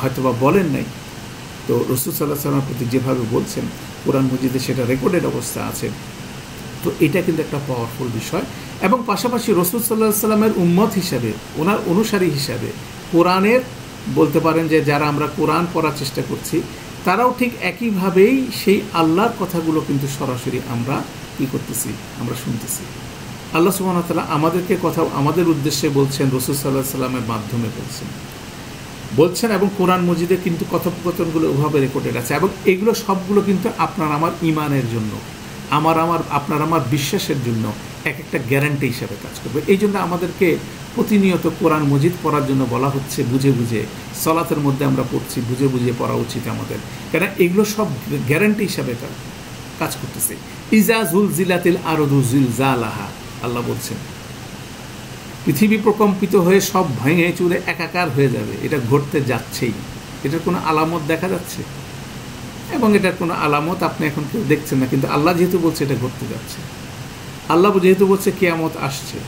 হয়তোবা বলেন নাই। তো রাসূল সাল্লাল্লাহু আলাইহি ওয়াসাল্লামের প্রতি যেভাবে বলছেন কোরআন মজিদে সেটা রেকর্ডেড অবস্থা আছে। তো এটা কিন্তু একটা পাওয়ারফুল বিষয়। এবং পাশাপাশি রাসূল সাল্লাল্লাহু আলাইহি ওয়াসাল্লামের উম্মত হিসাবে, ওনার অনুসারী হিসাবে, কোরআনের বলতে পারেন যে যারা আমরা কোরআন পড়ার চেষ্টা করছি, তারাও ঠিক একইভাবেই সেই আল্লাহর কথাগুলো কিন্তু সরাসরি আমরা কী করতেছি? আমরা শুনতেছি। আল্লাহ সুবহানাহু ওয়া তাআলা আমাদেরকে কথা আমাদের উদ্দেশ্যে বলছেন, রাসূল সাল্লাল্লাহু আলাইহি ওয়াসাল্লামের মাধ্যমে বলছেন এবং কোরআন মজিদে কিন্তু কথোপকথনগুলো ওভাবে রেকর্ডেড আছে। এবং এগুলো সবগুলো কিন্তু আপনার আমার ঈমানের জন্য, আপনার আমার বিশ্বাসের জন্য এক একটা গ্যারান্টি হিসাবে কাজ করবে। এই জন্য আমাদেরকে প্রতিনিয়ত কোরআন মজিদ পড়ার জন্য বলা হচ্ছে, বুঝে বুঝে। সলাতের মধ্যে আমরা পড়ছি, বুঝে বুঝে পড়া উচিত আমাদের, কেন এগুলো সব গ্যারান্টি হিসাবে কাজ করতেছে। ইজা জুলজিলাতিল আরদু জিলজালাহা, আল্লাহ বলছেন পৃথিবী প্রকম্পিত হয়ে সব ভেঙে চুরে একাকার হয়ে যাবে, এটা ঘটতে যাচ্ছেই। এটার কোনো আলামত দেখা যাচ্ছে এবং এটার কোনো আলামত আপনি এখন কেউ দেখছেন না, কিন্তু আল্লাহ যেহেতু বলছে এটা ঘটতে যাচ্ছে, আল্লাহ যেহেতু বলছে কিয়ামত আসছে,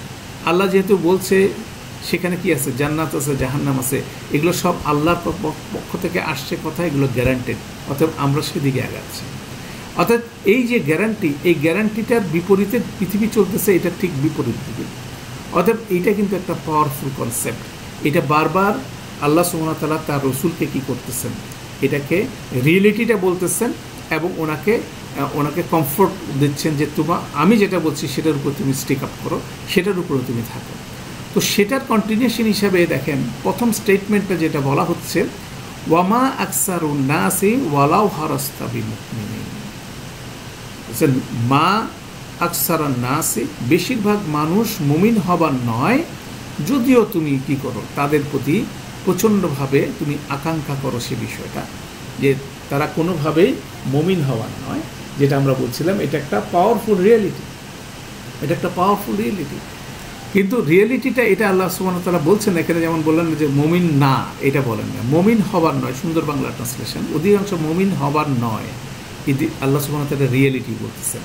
আল্লাহ যেহেতু বলছে সেখানে কি আছে? জান্নাত আছে, জাহান্নাম আছে, এগুলো সব আল্লাহর পক্ষ থেকে আসছে কথা, এগুলো গ্যারান্টেড। অতএব আমরা সেদিকে আগাচ্ছি। অর্থাৎ এই যে গ্যারান্টি, এই গ্যারান্টিটার বিপরীতে পৃথিবী চলতেছে, এটা ঠিক বিপরীত দিকে। অতএব এইটা কিন্তু একটা পাওয়ারফুল কনসেপ্ট। এটা বারবার আল্লাহ সুবহানাহু ওয়া তাআলা তার রসুলকে কী করতেছেন? এটাকে রিয়েলিটিটা বলতেছেন এবং ওনাকে কমফোর্ট দিচ্ছেন যে আমি যেটা বলছি সেটার উপর তুমি স্টিক আপ করো, সেটার উপরও তুমি থাকো। তো সেটার কন্টিনিউশন হিসাবে দেখেন প্রথম স্টেটমেন্টটা যেটা বলা হচ্ছে, ওয়ামা আকসারুন নাসি ওয়ালাউ হারাস্তা বিমুমিনিন। মা আকসারান নাসি, বেশিরভাগ মানুষ মুমিন হবার নয়, যদিও তুমি কি করো? তাদের প্রতি প্রচণ্ডভাবে তুমি আকাঙ্ক্ষা করো সে বিষয়টা, যে তারা কোনোভাবেই মুমিন হওয়ার নয়। যেটা আমরা বলছিলাম, এটা একটা পাওয়ারফুল রিয়েলিটি, এটা একটা পাওয়ারফুল রিয়েলিটি। কিন্তু রিয়েলিটিটা এটা আল্লাহ সুবহানাহু ওয়া তাআলা বলছেন এখানে, যেমন বললেন যে মুমিন না, এটা বলেন না, মুমিন হবার নয়। সুন্দর বাংলা ট্রান্সলেশন, অধিকাংশ মুমিন হবার নয়, কিন্তু আল্লাহ সুবহানাহু ওয়া তাআলা রিয়েলিটি বলতেছেন।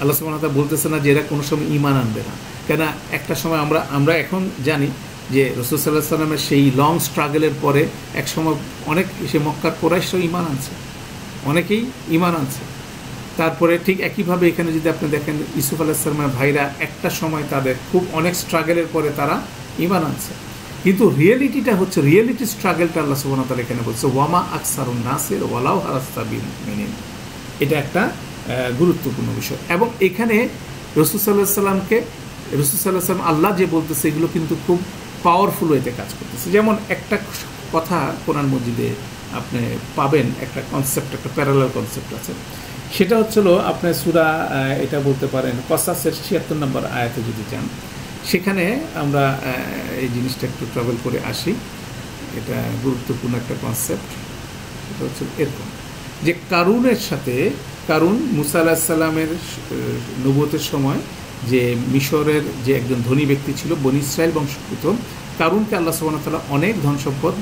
আল্লাহ সুবহানাহু ওয়া তাআলা বলতেছে না যে এরা কোনো সময় ঈমান আনবে না, কেন একটা সময় আমরা এখন জানি যে রাসূল সাল্লাল্লাহু আলাইহি ওয়াসাল্লামের সেই লং স্ট্রাগলের পরে এক সময় অনেক সে মক্কার কুরাইশও ঈমান আনছে, অনেকেই ঈমান আনছে। তারপরে ঠিক একইভাবে এখানে যদি আপনি দেখেন, ইউসুফ আলাইহিস সালামের ভাইরা একটা সময় তাদের খুব অনেক স্ট্রাগলের পরে তারা ঈমান আনছে। কিন্তু রিয়েলিটিটা হচ্ছে, রিয়েলিটি স্ট্রাগলটা আল্লাহ সুবহানাহু ওয়া তাআলা এখানে বলছে, ওয়ামা আকসারুন নাসির ওয়ালাউ হারাস্তা বিমুমিনিন। এটা একটা গুরুত্বপূর্ণ বিষয়। এবং এখানে রাসূল সাল্লাল্লাহু আলাইহি ওয়াসাল্লাম আল্লাহ যে বলতেছে এগুলো কিন্তু খুব পাওয়ারফুল ওয়েতে কাজ করতেছে। যেমন একটা কথা কোরআন মজিদে আপনি পাবেন, একটা কনসেপ্ট, একটা প্যারালাল কনসেপ্ট আছে। সেটা হচ্ছিল আপনার সূরা, এটা বলতে পারেন কসাসের ৭৬ নম্বর আয়াতে যদি যান, সেখানে আমরা এই জিনিসটা একটু ট্রাভেল করে আসি। এটা গুরুত্বপূর্ণ একটা কনসেপ্ট। এটা হচ্ছে এরকম যে কারুন মুসা আলাইহিস সালামের নবুয়তের সময় যে মিশরের যে একজন ধনী ব্যক্তি ছিল, বনী ইসরাইল বংশোদ্ভূত, কারুনকে আল্লাহ সুবহানাহু ওয়া তাআলা অনেক ধন সম্পদ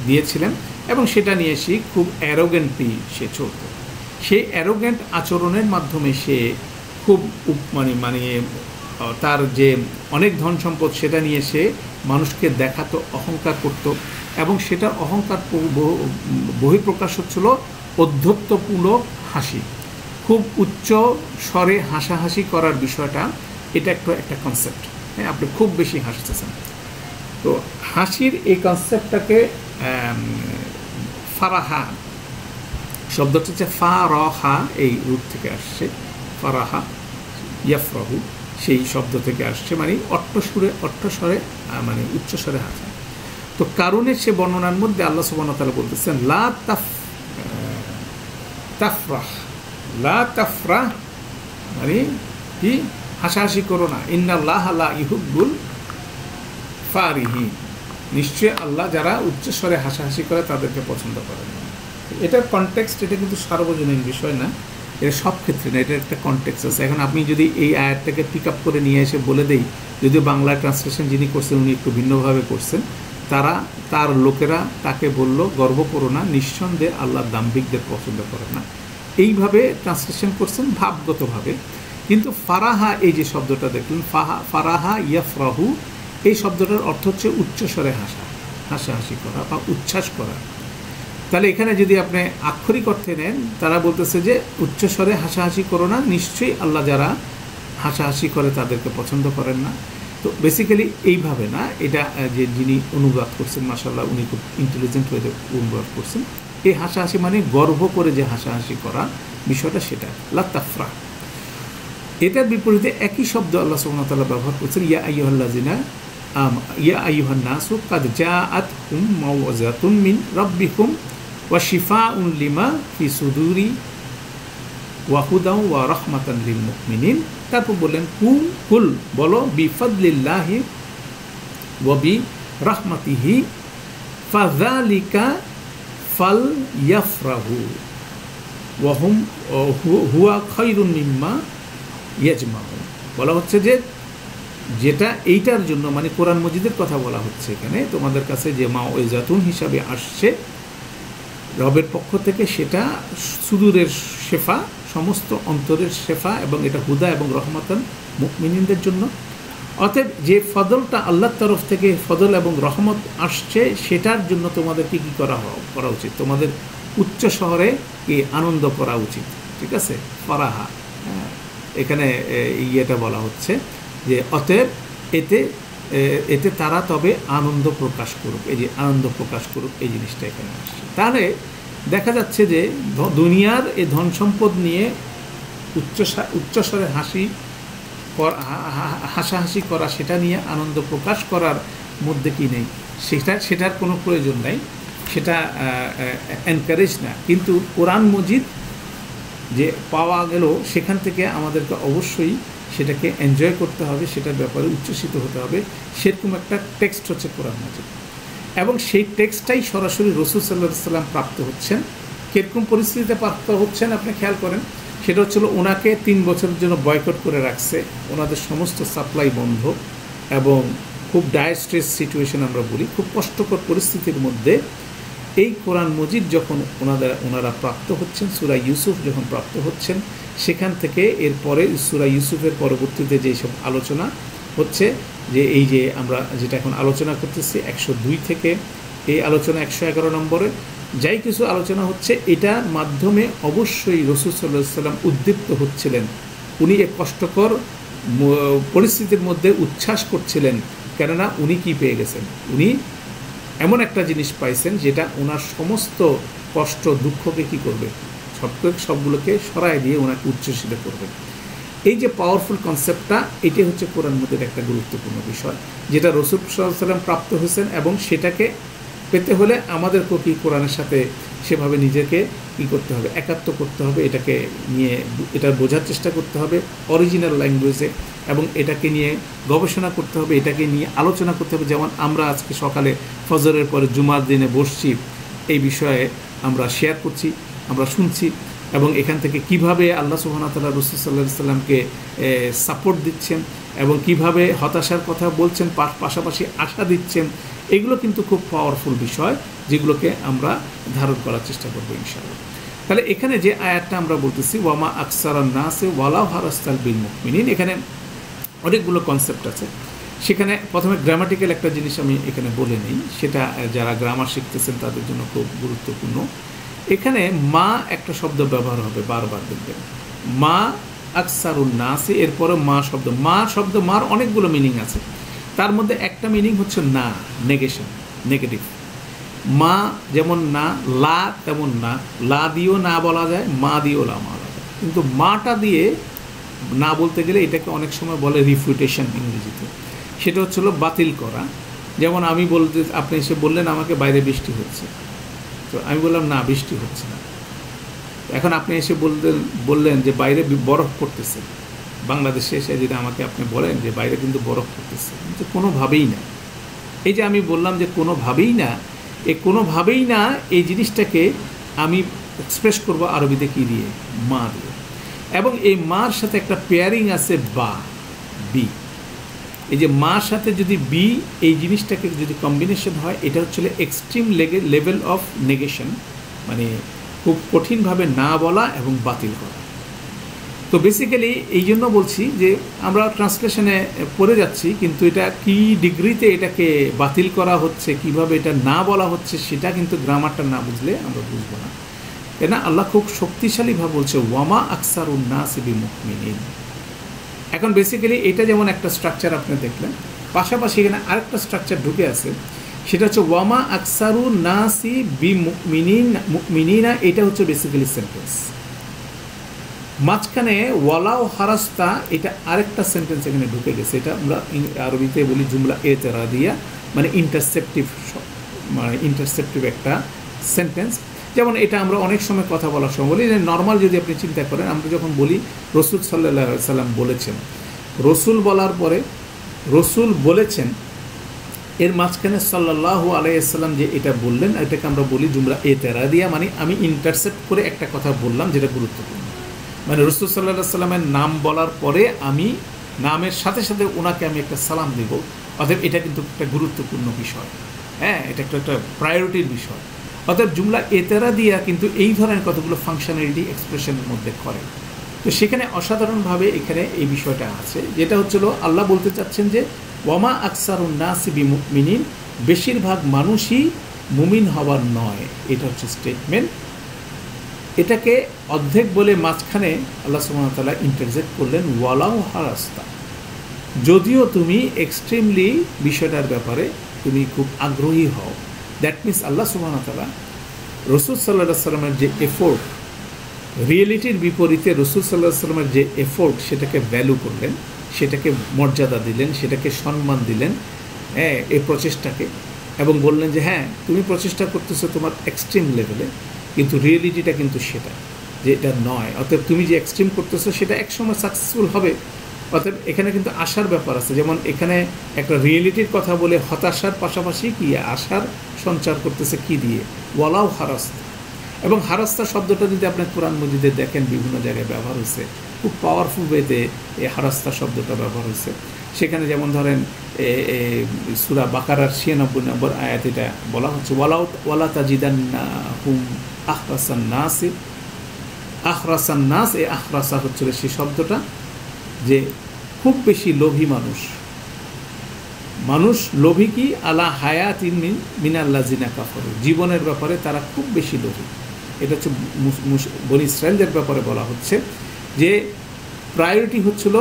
দিয়েছিলেন এবং সেটা নিয়ে সে খুব অ্যারোগেন্টলি সে চলত। সেই অ্যারোগেন্ট আচরণের মাধ্যমে সে খুব মানে তার যে অনেক ধন সম্পদ সেটা নিয়ে সে মানুষকে দেখাতো, অহংকার করত এবং সেটার অহংকার বহিঃপ্রকাশ হচ্ছিল অধ্যত্বমূলক হাসি, খুব উচ্চ স্বরে হাসাহাসি করার বিষয়টা, এটা একটা কনসেপ্ট। হ্যাঁ, আপনি খুব বেশি হাসতেছেন। তো হাসির এই কনসেপ্টটাকে ফারাহা শব্দটা হচ্ছে ফারহা, এই রূপ থেকে আসছে। ফারাহা ইয়াফরাহু সেই শব্দ থেকে আসছে, মানে অট্টস্বরে মানে উচ্চস্বরে হাসা। তো কারণের সে বর্ণনার মধ্যে আল্লাহ সুবহানাহু ওয়া তাআলা বলতেছেন লা তাফরাহ, লা তাফরাহ মানে কি, হাসাহাসি করো না। ইন্নাল্লাহা লা ইউহিব্বুল ফারিহিন, নিশ্চয় আল্লাহ যারা উচ্চস্বরে হাসাহাসি করে তাদেরকে পছন্দ করেন না। এটার কনটেক্সট, এটা কিন্তু সার্বজনীন বিষয় না, এটা সব ক্ষেত্রে না, এটার একটা কনটেক্সট আছে। এখন আপনি যদি এই আয়াতটাকে পিক আপ করে নিয়ে এসে বলে দেই, যদিও বাংলা ট্রান্সলেশন যিনি করছেন উনি একটু ভিন্নভাবে করছেন, তার লোকেরা তাকে বলল গর্ব করো না, নিঃসন্দেহে আল্লাহ দাম্ভিকদের পছন্দ করেন না, এইভাবে ট্রান্সলেশন করছেন ভাবগতভাবে। কিন্তু ফারাহা এই যে শব্দটা দেখলেন, ফারাহা ইয়াফরাহু, এই শব্দটার অর্থ হচ্ছে উচ্চস্বরে হাসাহাসি করা বা উচ্ছ্বাস করা। তাহলে এখানে যদি আপনি আক্ষরিক অর্থে নেন, তারা বলতেছে যে উচ্চস্বরে হাসাহাসি করো না, নিশ্চয়ই আল্লাহ যারা হাসাহাসি করে তাদেরকে পছন্দ করেন না। তো বেসিক্যালি এইভাবে না, এটা যে যিনি অনুবাদ করছেন মাশাআল্লাহ উনি খুব ইন্টেলিজেন্ট হয়ে অনুবাদ করছেন। এই হাসাহাসি মানে গর্ব করে যে হাসাহাসি করা বিষয়টা, সেটা লা তাফরাহ। এটার বিপরীতে একই শব্দ আল্লাহ সুবহানাহু ওয়া তাআলা ব্যবহার করছেন ইয়া আইয়ুহান নাসু কাদ জাআতকুম মাউযাতুম মিন রাব্বিকুম ওয়া শিফাউন লিমা ফি সুদুরি ওয়া হুদাও ওয়া রাহমাতান লিল মুমিনিন। তারপর বললেন কুল বলো বিফাদলিল্লাহি ওয়া বিরাহমাতিহি ফাযালিকা ফালইয়াফরাহু ওয়া হুয়া খায়রুম মিম্মা ইয়াজমাউন। বলা হচ্ছে যে যেটা এইটার জন্য, মানে কোরআন মজিদের কথা বলা হচ্ছে এখানে, তোমাদের কাছে যে মাউইজাতুন হিসাবে আসছে রবের পক্ষ থেকে, সেটা সুদূরের শেফা, সমস্ত অন্তরের শেফা, এবং এটা হুদা এবং রহমতান মুমিনিনদের জন্য। অতএব যে ফদলটা আল্লাহর তরফ থেকে ফদল এবং রহমত আসছে, সেটার জন্য তোমাদেরকে কী করা উচিত, তোমাদের উচ্চ শহরে কি আনন্দ করা উচিত। ঠিক আছে, ফারাহা এখানে ইয়েটা বলা হচ্ছে যে অতএব এতে তারা তবে আনন্দ প্রকাশ করুক, এই যে আনন্দ প্রকাশ করুক এই জিনিসটা এখানে আসছে। তাহলে দেখা যাচ্ছে যে দুনিয়ার এই ধন সম্পদ নিয়ে উচ্চস্বরে হাসাহাসি করা, সেটা নিয়ে আনন্দ প্রকাশ করার মধ্যে কি নেই, সেটার কোনো প্রয়োজন নাই, সেটা এনকারেজ না। কিন্তু কোরআন মজিদ যে পাওয়া গেল, সেখান থেকে আমাদেরকে অবশ্যই সেটাকে এনজয় করতে হবে, সেটার ব্যাপারে উচ্ছ্বসিত হতে হবে। সেরকম একটা টেক্সট হচ্ছে কোরআন মাজিদ, এবং সেই টেক্সটটাই সরাসরি রাসূল সাল্লাল্লাহু আলাইহি ওয়াসাল্লাম প্রাপ্ত হচ্ছেন। কীরকম পরিস্থিতিতে প্রাপ্ত হচ্ছেন আপনি খেয়াল করেন, সেটা হচ্ছিল ওনাকে 3 বছরের জন্য বয়কট করে রাখছে, ওনাদের সমস্ত সাপ্লাই বন্ধ, এবং খুব ডায়ার স্ট্রেস সিচুয়েশন আমরা বলি, খুব কষ্টকর পরিস্থিতির মধ্যে এই কোরআন মজিদ যখন ওনারা প্রাপ্ত হচ্ছেন, সূরা ইউসুফ যখন প্রাপ্ত হচ্ছেন, সেখান থেকে এরপরে সূরা ইউসুফের পরবর্তীতে যেসব আলোচনা হচ্ছে, যে এই যে আমরা যেটা এখন আলোচনা করতেছি 102 থেকে এই আলোচনা 111 নম্বরে যাই কিছু আলোচনা হচ্ছে, এটার মাধ্যমে অবশ্যই রাসূল সাল্লাল্লাহু আলাইহি ওয়াসাল্লাম উদ্দীপ্ত হচ্ছিলেন। উনি এক কষ্টকর পরিস্থিতির মধ্যে উচ্ছ্বাস করছিলেন, কেননা উনি কি পেয়ে গেছেন, উনি এমন একটা জিনিস পাইছেন যেটা ওনার সমস্ত কষ্ট দুঃখকে কী করবে, সবগুলোকে সরায় দিয়ে ওনাকে উচ্ছ্বসিত করবে। এই যে পাওয়ারফুল কনসেপ্টটা, এটাই হচ্ছে কোরআন মধ্যে একটা গুরুত্বপূর্ণ বিষয়, যেটা রাসূল সাল্লাল্লাহু আলাইহি ওয়াসাল্লাম প্রাপ্ত হয়েছেন, এবং সেটাকে পেতে হলে আমাদেরকেও কি কোরআনের সাথে সেভাবে নিজেকে কী করতে হবে, একাত্ম করতে হবে, এটাকে নিয়ে এটা বোঝার চেষ্টা করতে হবে অরিজিনাল ল্যাঙ্গুয়েজে, এবং এটাকে নিয়ে গবেষণা করতে হবে, এটাকে নিয়ে আলোচনা করতে হবে। যেমন আমরা আজকে সকালে ফজরের পরে জুমার দিনে বসছি, এই বিষয়ে আমরা শেয়ার করছি, আমরা শুনছি, এবং এখান থেকে কিভাবে আল্লাহ সুবহানাহু ওয়া তাআলা রাসূল সাল্লাল্লাহু আলাইহি ওয়াসাল্লামকে সাপোর্ট দিচ্ছেন, এবং কিভাবে হতাশার কথা বলছেন, পাশাপাশি আশা দিচ্ছেন, এগুলো কিন্তু খুব পাওয়ারফুল বিষয়, যেগুলোকে আমরা ধারণ করার চেষ্টা করবো ইনশাআল্লাহ। তাহলে এখানে যে আয়াতটা আমরা বলতেছি ওয়ামা আকসারান নাসে ওয়ালাউ হারাস্তাল বিল মুমিনিন, এখানে অনেকগুলো কনসেপ্ট আছে। সেখানে প্রথমে গ্রামাটিক্যাল একটা জিনিস আমি এখানে বলে নিই, সেটা যারা গ্রামার শিখতেছেন তাদের জন্য খুব গুরুত্বপূর্ণ। এখানে মা একটা শব্দ ব্যবহার হবে বারবার, দেখবেন মা আকসারুন নাসে, এরপরে মা শব্দ, মার অনেকগুলো মিনিং আছে। তার মধ্যে একটা মিনিং হচ্ছে না, নেগেশন, নেগেটিভ। মা যেমন না, লা তেমন না, লা দিয়েও না বলা যায়, মা দিয়েও না বলা যায়, কিন্তু মাটা দিয়ে না বলতে গেলে এটাকে অনেক সময় বলে রিফিউটেশন ইংরেজিতে। সেটা হচ্ছিল বাতিল করা। যেমন আমি বলতে, আপনি এসে বললেন আমাকে বাইরে বৃষ্টি হচ্ছে, তো আমি বললাম না বৃষ্টি হচ্ছে না। এখন আপনি এসে বললেন যে বাইরে বরফ পড়তেছে, বাংলাদেশে এসে যদি আমাকে আপনি বলেন যে বাইরে কিন্তু বরফ পড়তেছে, কিন্তু কোনোভাবেই না। এই যে আমি বললাম যে কোনোভাবেই না, এই কোনোভাবেই না এই জিনিসটাকে আমি এক্সপ্রেস করব আরবিতে কী দিয়ে? মা দিয়ে। এবং এই মার সাথে একটা পেয়ারিং আছে বা, বি। এই যে মার সাথে যদি বি, এই জিনিসটাকে যদি কম্বিনেশন হয়, এটা হচ্ছে এক্সট্রিম লেভেল অফ নেগেশন, মানে খুব কঠিনভাবে না বলা এবং বাতিল করা। তো বেসিক্যালি এই জন্য বলছি যে আমরা ট্রান্সলেশনে পড়ে যাচ্ছি, কিন্তু এটা কি ডিগ্রিতে এটাকে বাতিল করা হচ্ছে, কিভাবে এটা না বলা হচ্ছে, সেটা কিন্তু গ্রামারটা না বুঝলে আমরা বুঝবো না। কেন আল্লাহ খুব শক্তিশালীভাবে বলছে ওয়ামা আকসারুন নাসি বিমুমিনিন। এখন বেসিক্যালি এটা যেমন একটা স্ট্রাকচার আপনি দেখলেন, পাশাপাশি এখানে আরেকটা স্ট্রাকচার ঢুকে আছে, সেটা হচ্ছে ওয়ামা আকসারুন নাসি বিমুমিনিনা। এটা হচ্ছে বেসিক্যালি সেন্টেন্স। মাঝখানে ওয়ালাও হারাস্তা, এটা আরেকটা সেন্টেন্স এখানে ঢুকে গেছে। এটা আমরা আরবিতে বলি জুমলা এতেরাদিয়া, মানে ইন্টারসেপটিভ একটা সেন্টেন্স। যেমন এটা আমরা অনেক সময় কথা বলার সময় বলি যে নর্মাল যদি আপনি চিন্তা করেন, আমরা যখন বলি রসুল সাল্লাল্লাহু আলাইহি সাল্লাম বলেছেন, রসুল বলার পরে রসুল বলেছেন, এর মাঝখানে সাল্লাল্লাহু আলাইহি সাল্লাম যে এটা বললেন, এটাকে আমরা বলি জুমলা এতেরাদিয়া, মানে আমি ইন্টারসেপ্ট করে একটা কথা বললাম যেটা গুরুত্বপূর্ণ। মানে রসুল সাল্লাল্লাহু আলাইহি সাল্লামের নাম বলার পরে আমি নামের সাথে সাথে ওনাকে আমি একটা সালাম দেব, অতএব এটা কিন্তু একটা গুরুত্বপূর্ণ বিষয়। হ্যাঁ, এটা একটা প্রায়োরিটির বিষয়। অতএব জুমলা এতেরাদিয়া কিন্তু এই ধরনের কতগুলো ফাংশনালিটি এক্সপ্রেশনের মধ্যে করে। তো সেখানে অসাধারণভাবে এখানে এই বিষয়টা আছে, যেটা হচ্ছিল আল্লাহ বলতে চাচ্ছেন যে ওয়ামা আকসারুন নাসি বিমুমিনিন, বেশিরভাগ মানুষই মুমিন হবার নয়। এটা হচ্ছে স্টেটমেন্ট। এটাকে অর্ধেক বলে মাঝখানে আল্লাহ সুবহানাহু ওয়া তাআলা ইন্টারজেক্ট করলেন ওয়ালাউ হারাস্তা, যদিও তুমি এক্সট্রিমলি বিষয়টার ব্যাপারে তুমি খুব আগ্রহী হও। দ্যাট মিনস আল্লাহ সুবহানাহু ওয়া তাআলা রসুল সাল্লাল্লাহু আলাইহি সাল্লামের যে এফোর্ট, রিয়েলিটির বিপরীতে রসুল সাল্লাল্লাহু আলাইহি সাল্লামের যে এফোর্ট, সেটাকে ভ্যালু করলেন, সেটাকে মর্যাদা দিলেন, সেটাকে সম্মান দিলেন, হ্যাঁ, এই প্রচেষ্টাকে, এবং বললেন যে হ্যাঁ তুমি প্রচেষ্টা করতেছো তোমার এক্সট্রিম লেভেলে, কিন্তু রিয়েলিটিটা কিন্তু সেটা যে এটা নয়। অতএব তুমি যে এক্সট্রিম করতেছো সেটা একসময় সাকসেসফুল হবে। অতএব এখানে কিন্তু আশার ব্যাপার আছে। যেমন এখানে একটা রিয়েলিটির কথা বলে হতাশার পাশাপাশি কি আশার সঞ্চার করতেছে কি দিয়ে? ওয়ালাও হারাস্তা। এবং হারাস্তা শব্দটা যদি আপনার কোরআন মজিদে দেখেন, বিভিন্ন জায়গায় ব্যবহার হয়েছে, খুব পাওয়ারফুল ওয়েতে এই হারাস্তা শব্দটা ব্যবহার হয়েছে। সেখানে যেমন ধরেন সূরা বাকারার ৯৬ নম্বর আয়াত এটা বলা হচ্ছে ওয়ালা তাজিদান্নাহুম আহরাসান নাস। আহরাসান নাস, এই আহরাসা হচ্ছে সেই শব্দটা যে খুব বেশি লোভী মানুষ লোভী কি আলা হায়াতিন মিনাল্লাযিনা কাফারু, জীবনের ব্যাপারে তারা খুব বেশি লোভী। এটা হচ্ছে বনী ইসরাইলদের ব্যাপারে বলা হচ্ছে যে প্রায়োরিটি হচ্ছিল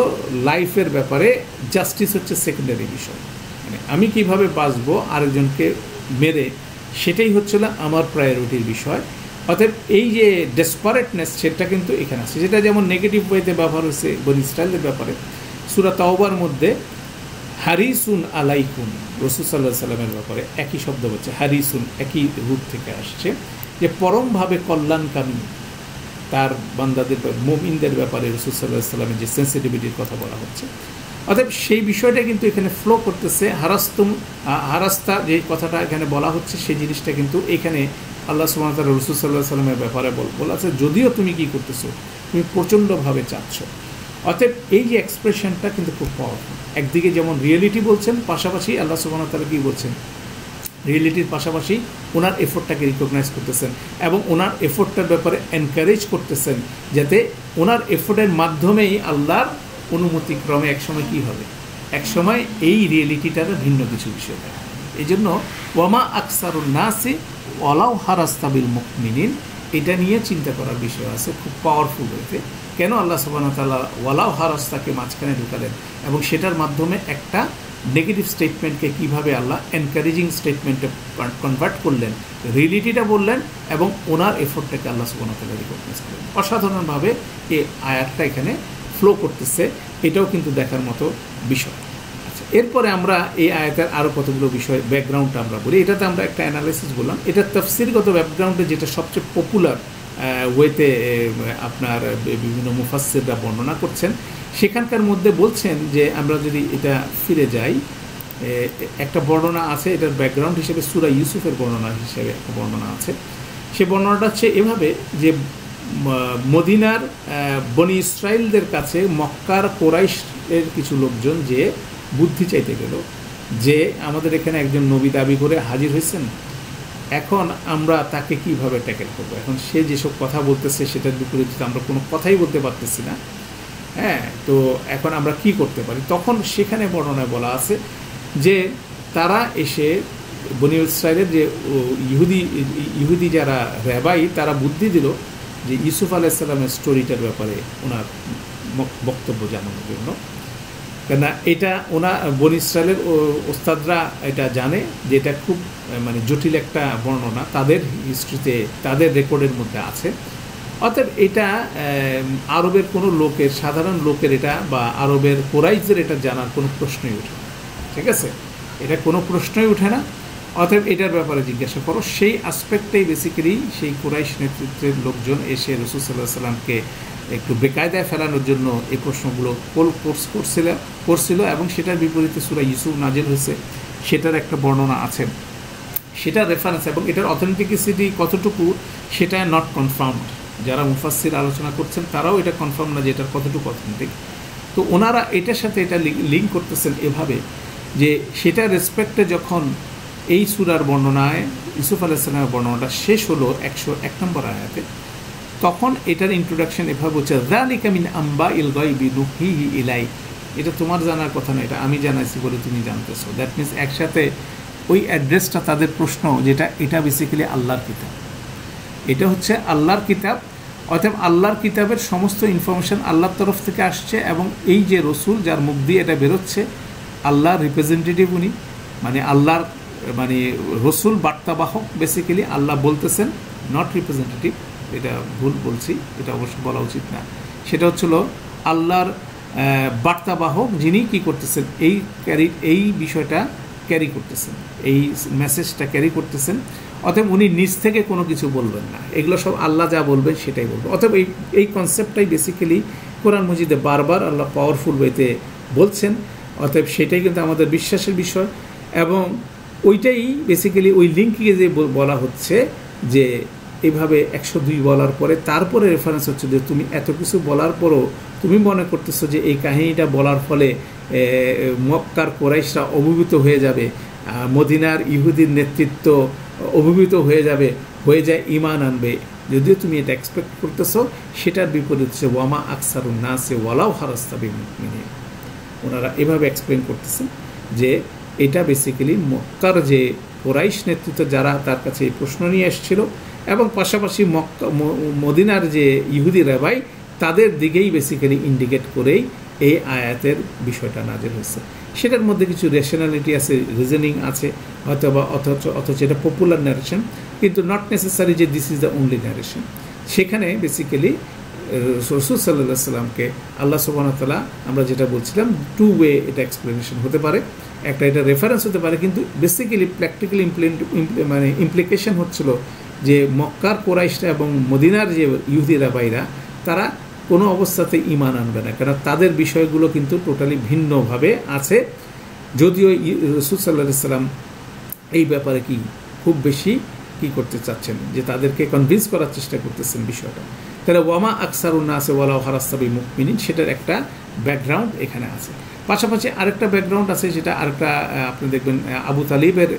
লাইফের ব্যাপারে, জাস্টিস হচ্ছে সেকেন্ডারি বিষয়। মানে আমি কিভাবে বাঁচবো আরেকজনকে মেরে, সেটাই হচ্ছিল আমার প্রায়োরিটির বিষয়। অতএব এই যে ডেসপারেটনেস, সেটা কিন্তু এখানে আছে, যেটা যেমন নেগেটিভ ওয়েতে ব্যবহার হয়েছে বনী ইসরাইলদের ব্যাপারে। সূরা তাওবার মধ্যে হারিসুন আলাইকুম, রাসূল সাল্লাল্লাহু আলাইহি সাল্লামের ব্যাপারে একই শব্দ হচ্ছে হারিসুন, একই রূপ থেকে আসছে, যে পরমভাবে কল্যাণকামী তার বান্দাদের মুমিনদের ব্যাপারে রাসূল সাল্লাল্লাহু আলাইহি সাল্লামের যে সেন্সিটিভিটির কথা বলা হচ্ছে। অতএব সেই বিষয়টা কিন্তু এখানে ফ্লো করতেছে। হারাস্তা যে কথাটা এখানে বলা হচ্ছে, সেই জিনিসটা কিন্তু এখানে আল্লাহ সুবহানাহু ওয়া তাআলা রাসূল সাল্লাল্লাহু আলাইহি সাল্লামের ব্যাপারে বলেছে, যদিও তুমি কি করতেছো, তুমি প্রচণ্ডভাবে চাচ্ছ। অতএব এই যে এক্সপ্রেশনটা কিন্তু খুব পাওয়ারফুল। একদিকে যেমন রিয়েলিটি বলছেন, পাশাপাশি আল্লাহ সুবহানাহু ওয়া তাআলা কী বলছেন, রিয়েলিটির পাশাপাশি ওনার এফোর্টটাকে রিকগনাইজ করতেছেন এবং ওনার এফোর্টটার ব্যাপারে এনকারেজ করতেছেন, যাতে ওনার এফোর্টের মাধ্যমেই আল্লাহর অনুমতিক্রমে একসময় কী হবে, একসময় এই রিয়েলিটিটার ভিন্ন কিছু বিষয় দেখা। এই জন্য ওয়ামা আকসারুন নাসি ওয়ালাউ হারাস্তা বিল মুমিনিন, এটা নিয়ে চিন্তা করার বিষয় আছে খুব পাওয়ারফুল হইতে। কেন আল্লাহ সুবহানাহু ওয়া তাআলা ওয়ালাউ হারাস্তাকে মাঝখানে ঢুকালেন এবং সেটার মাধ্যমে একটা নেগেটিভ স্টেটমেন্টকে কীভাবে আল্লাহ এনকারেজিং স্টেটমেন্টে কনভার্ট করলেন, রিয়েলিটিটা বললেন এবং ওনার এফোর্টটাকে আল্লাহ সুবহানাহু ওয়া তাআলা রিকগনাইজ করলেন। অসাধারণভাবে এই আয়াতটা এখানে ফ্লো করতেছে, এটাও কিন্তু দেখার মতো বিষয়। আচ্ছা, এরপরে আমরা এই আয়াতের আরও কতগুলো বিষয় ব্যাকগ্রাউন্ডটা আমরা বলি। এটাতে আমরা একটা অ্যানালাইসিস বললাম। এটা তাফসীরগত ব্যাকগ্রাউন্ডে যেটা সবচেয়ে পপুলার ওয়েতে আপনার বিভিন্ন মুফাসসিররা বর্ণনা করছেন, সেখানকার মধ্যে বলছেন যে আমরা যদি এটা ফিরে যাই, একটা বর্ণনা আছে, এটার ব্যাকগ্রাউন্ড হিসেবে সূরা ইউসুফের বর্ণনা হিসেবে একটা বর্ণনা আছে। সে বর্ণনাটা হচ্ছে এভাবে যে মদিনার বনি ইসরাইলদের কাছে মক্কার কোরাইশের কিছু লোকজন যে বুদ্ধি চাইতে গেল যে আমাদের এখানে একজন নবী দাবি করে হাজির হয়েছেন, এখন আমরা তাকে কিভাবে ট্যাকেল করবো। এখন সে যেসব কথা বলতেছে সেটার বিপরীতে আমরা কোনো কথাই বলতে পারতেছি না। হ্যাঁ, তো এখন আমরা কি করতে পারি? তখন সেখানে বর্ণনায় বলা আছে যে তারা এসে বনি ইসরাইলের যে ইহুদি যারা রেবাই, তারা বুদ্ধি দিল যে ইউসুফ আলাইহিস সালামের স্টোরিটার ব্যাপারে ওনার বক্তব্য জানানোর জন্য। কেননা এটা বনি ইসরাইলের ওস্তাদরা এটা জানে যে এটা খুব মানে জটিল একটা বর্ণনা, তাদের হিস্ট্রিতে তাদের রেকর্ডের মধ্যে আছে। অতএব এটা আরবের কোনো লোকের, সাধারণ লোকের এটা বা আরবের কোরাইশদের এটা জানার কোনো প্রশ্নই ওঠে না। ঠিক আছে, এটা কোনো প্রশ্নই ওঠে না। অতএব এটার ব্যাপারে জিজ্ঞাসা করো। সেই আসপেক্টটাই বেসিক্যালি সেই কুরাইশ নেতৃত্বের লোকজন এসে রাসূল সাল্লাল্লাহু আলাইহি সাল্লামকে একটু বেকায়দায় ফেলানোর জন্য এই প্রশ্নগুলো করছিল এবং সেটার বিপরীতে সূরা ইউসুফ নাজিল হয়েছে, সেটার একটা বর্ণনা আছে, সেটা রেফারেন্স এবং এটার অথেন্টিসিটি কতটুকু সেটা নট কনফার্মড। যারা মুফাসসির আলোচনা করছেন তারাও এটা কনফার্ম না যে এটার কতটুকু অথেন্টিক। তো ওনারা এটার সাথে এটা লিঙ্ক করতেছেন এভাবে যে সেটা রেসপেক্টে যখন এই সূরার বর্ণনায় ইউসুফ আলাইহিস সালামের বর্ণনাটা শেষ হলো 101 নম্বর আয়াতে, তখন এটার ইন্ট্রোডাকশন এভাবে হচ্ছে যালিকা মিন আম্বাইল গায়বি নুহিহি ইলাইক, এটা তোমার জানার কথা না, এটা আমি জানাইছি বলে তুমি জানতেছো। দ্যাট মিনস একসাথে ওই অ্যাড্রেসটা তাদের প্রশ্ন, যেটা এটা বেসিক্যালি আল্লাহর কিতাব, এটা হচ্ছে আল্লাহর কিতাব। অতএব আল্লাহর কিতাবের সমস্ত ইনফরমেশান আল্লাহর তরফ থেকে আসছে এবং এই যে রসুল যার মুখ দিয়ে এটা বেরোচ্ছে আল্লাহর রিপ্রেজেন্টেটিভ উনি, মানে আল্লাহর মানে রসুল বার্তাবাহক বেসিক্যালি আল্লাহ বলতেছেন, নট রিপ্রেজেন্টেটিভ, এটা ভুল বলছি, এটা অবশ্য বলা উচিত না। সেটা হচ্ছিল আল্লাহর বার্তাবাহক যিনি কি করতেছেন এই বিষয়টা ক্যারি করতেছেন, এই মেসেজটা ক্যারি করতেছেন। অতএব উনি নিজ থেকে কোনো কিছু বলবেন না, এগুলো সব আল্লাহ যা বলবেন সেটাই বলবেন। অতএব এই কনসেপ্টটাই বেসিক্যালি কোরআন মজিদে বারবার আল্লাহ পাওয়ারফুল ওয়েতে বলছেন। অতএব সেটাই কিন্তু আমাদের বিশ্বাসের বিষয় এবং ওইটাই বেসিক্যালি ওই লিঙ্কে যে বলা হচ্ছে যে এভাবে 102 বলার পরে তারপরে রেফারেন্স হচ্ছে যে তুমি এত কিছু বলার পরও তুমি মনে করতেছো যে এই কাহিনীটা বলার ফলে মক্কার কোরাইশরা অভিভূত হয়ে যাবে, মদিনার ইহুদির নেতৃত্ব অভিভূত হয়ে যায় ঈমান আনবে। যদিও তুমি এটা এক্সপেক্ট করতেছো, সেটার বিপরীত হচ্ছে ওয়ামা আকসারুন নাসি ওয়ালাউ হারাস্তা বিমুমিনিন। ওনারা এভাবে এক্সপ্লেন করতেছেন যে এটা বেসিক্যালি মক্কার যে কোরাইশ নেতৃত্ব যারা তার কাছে এই প্রশ্ন নিয়ে এসেছিল এবং পাশাপাশি মদিনার যে ইহুদি রেবাই তাদের দিকেই বেসিক্যালি ইন্ডিকেট করেই এই আয়াতের বিষয়টা নাজিল হয়েছে। সেটার মধ্যে কিছু রেশনালিটি আছে, রিজনিং আছে হয়তো বা অথচ এটা পপুলার ন্যারেশন, কিন্তু নট নেসেসারি যে this is the only narration. সেখানে বেসিক্যালি রাসূল সাল্লাল্লাহু আলাইহি সাল্লামকে আল্লাহ সুবহানাহু ওয়া তাআলা, আমরা যেটা বলছিলাম টু ওয়ে এটা এক্সপ্লেনেশন হতে পারে, একটা এটা রেফারেন্স হতে পারে, কিন্তু বেসিক্যালি প্র্যাকটিক্যালি মানে ইমপ্লিকেশন হচ্ছিল যে মক্কার কোরাইশরা এবং মদিনার যে ইহুদিরা বাইরা তারা কোনো অবস্থাতে ঈমান আনবে না, কারণ তাদের বিষয়গুলো কিন্তু টোটালি ভিন্নভাবে আছে। যদিও রাসূল সাল্লাল্লাহু আলাইহি সাল্লাম এই ব্যাপারে খুব বেশি করতে চাচ্ছেন, যে তাদেরকে কনভিন্স করার চেষ্টা করতেছেন বিষয়টা। তাহলে ওয়ামা আকসারুন নাসি ওয়ালাউ হারাস্তা বিমুমিনিন, সেটার একটা ব্যাকগ্রাউন্ড এখানে আছে। পাশাপাশি আরেকটা ব্যাকগ্রাউন্ড আছে, যেটা আরেকটা আপনি দেখবেন আবু তালিবের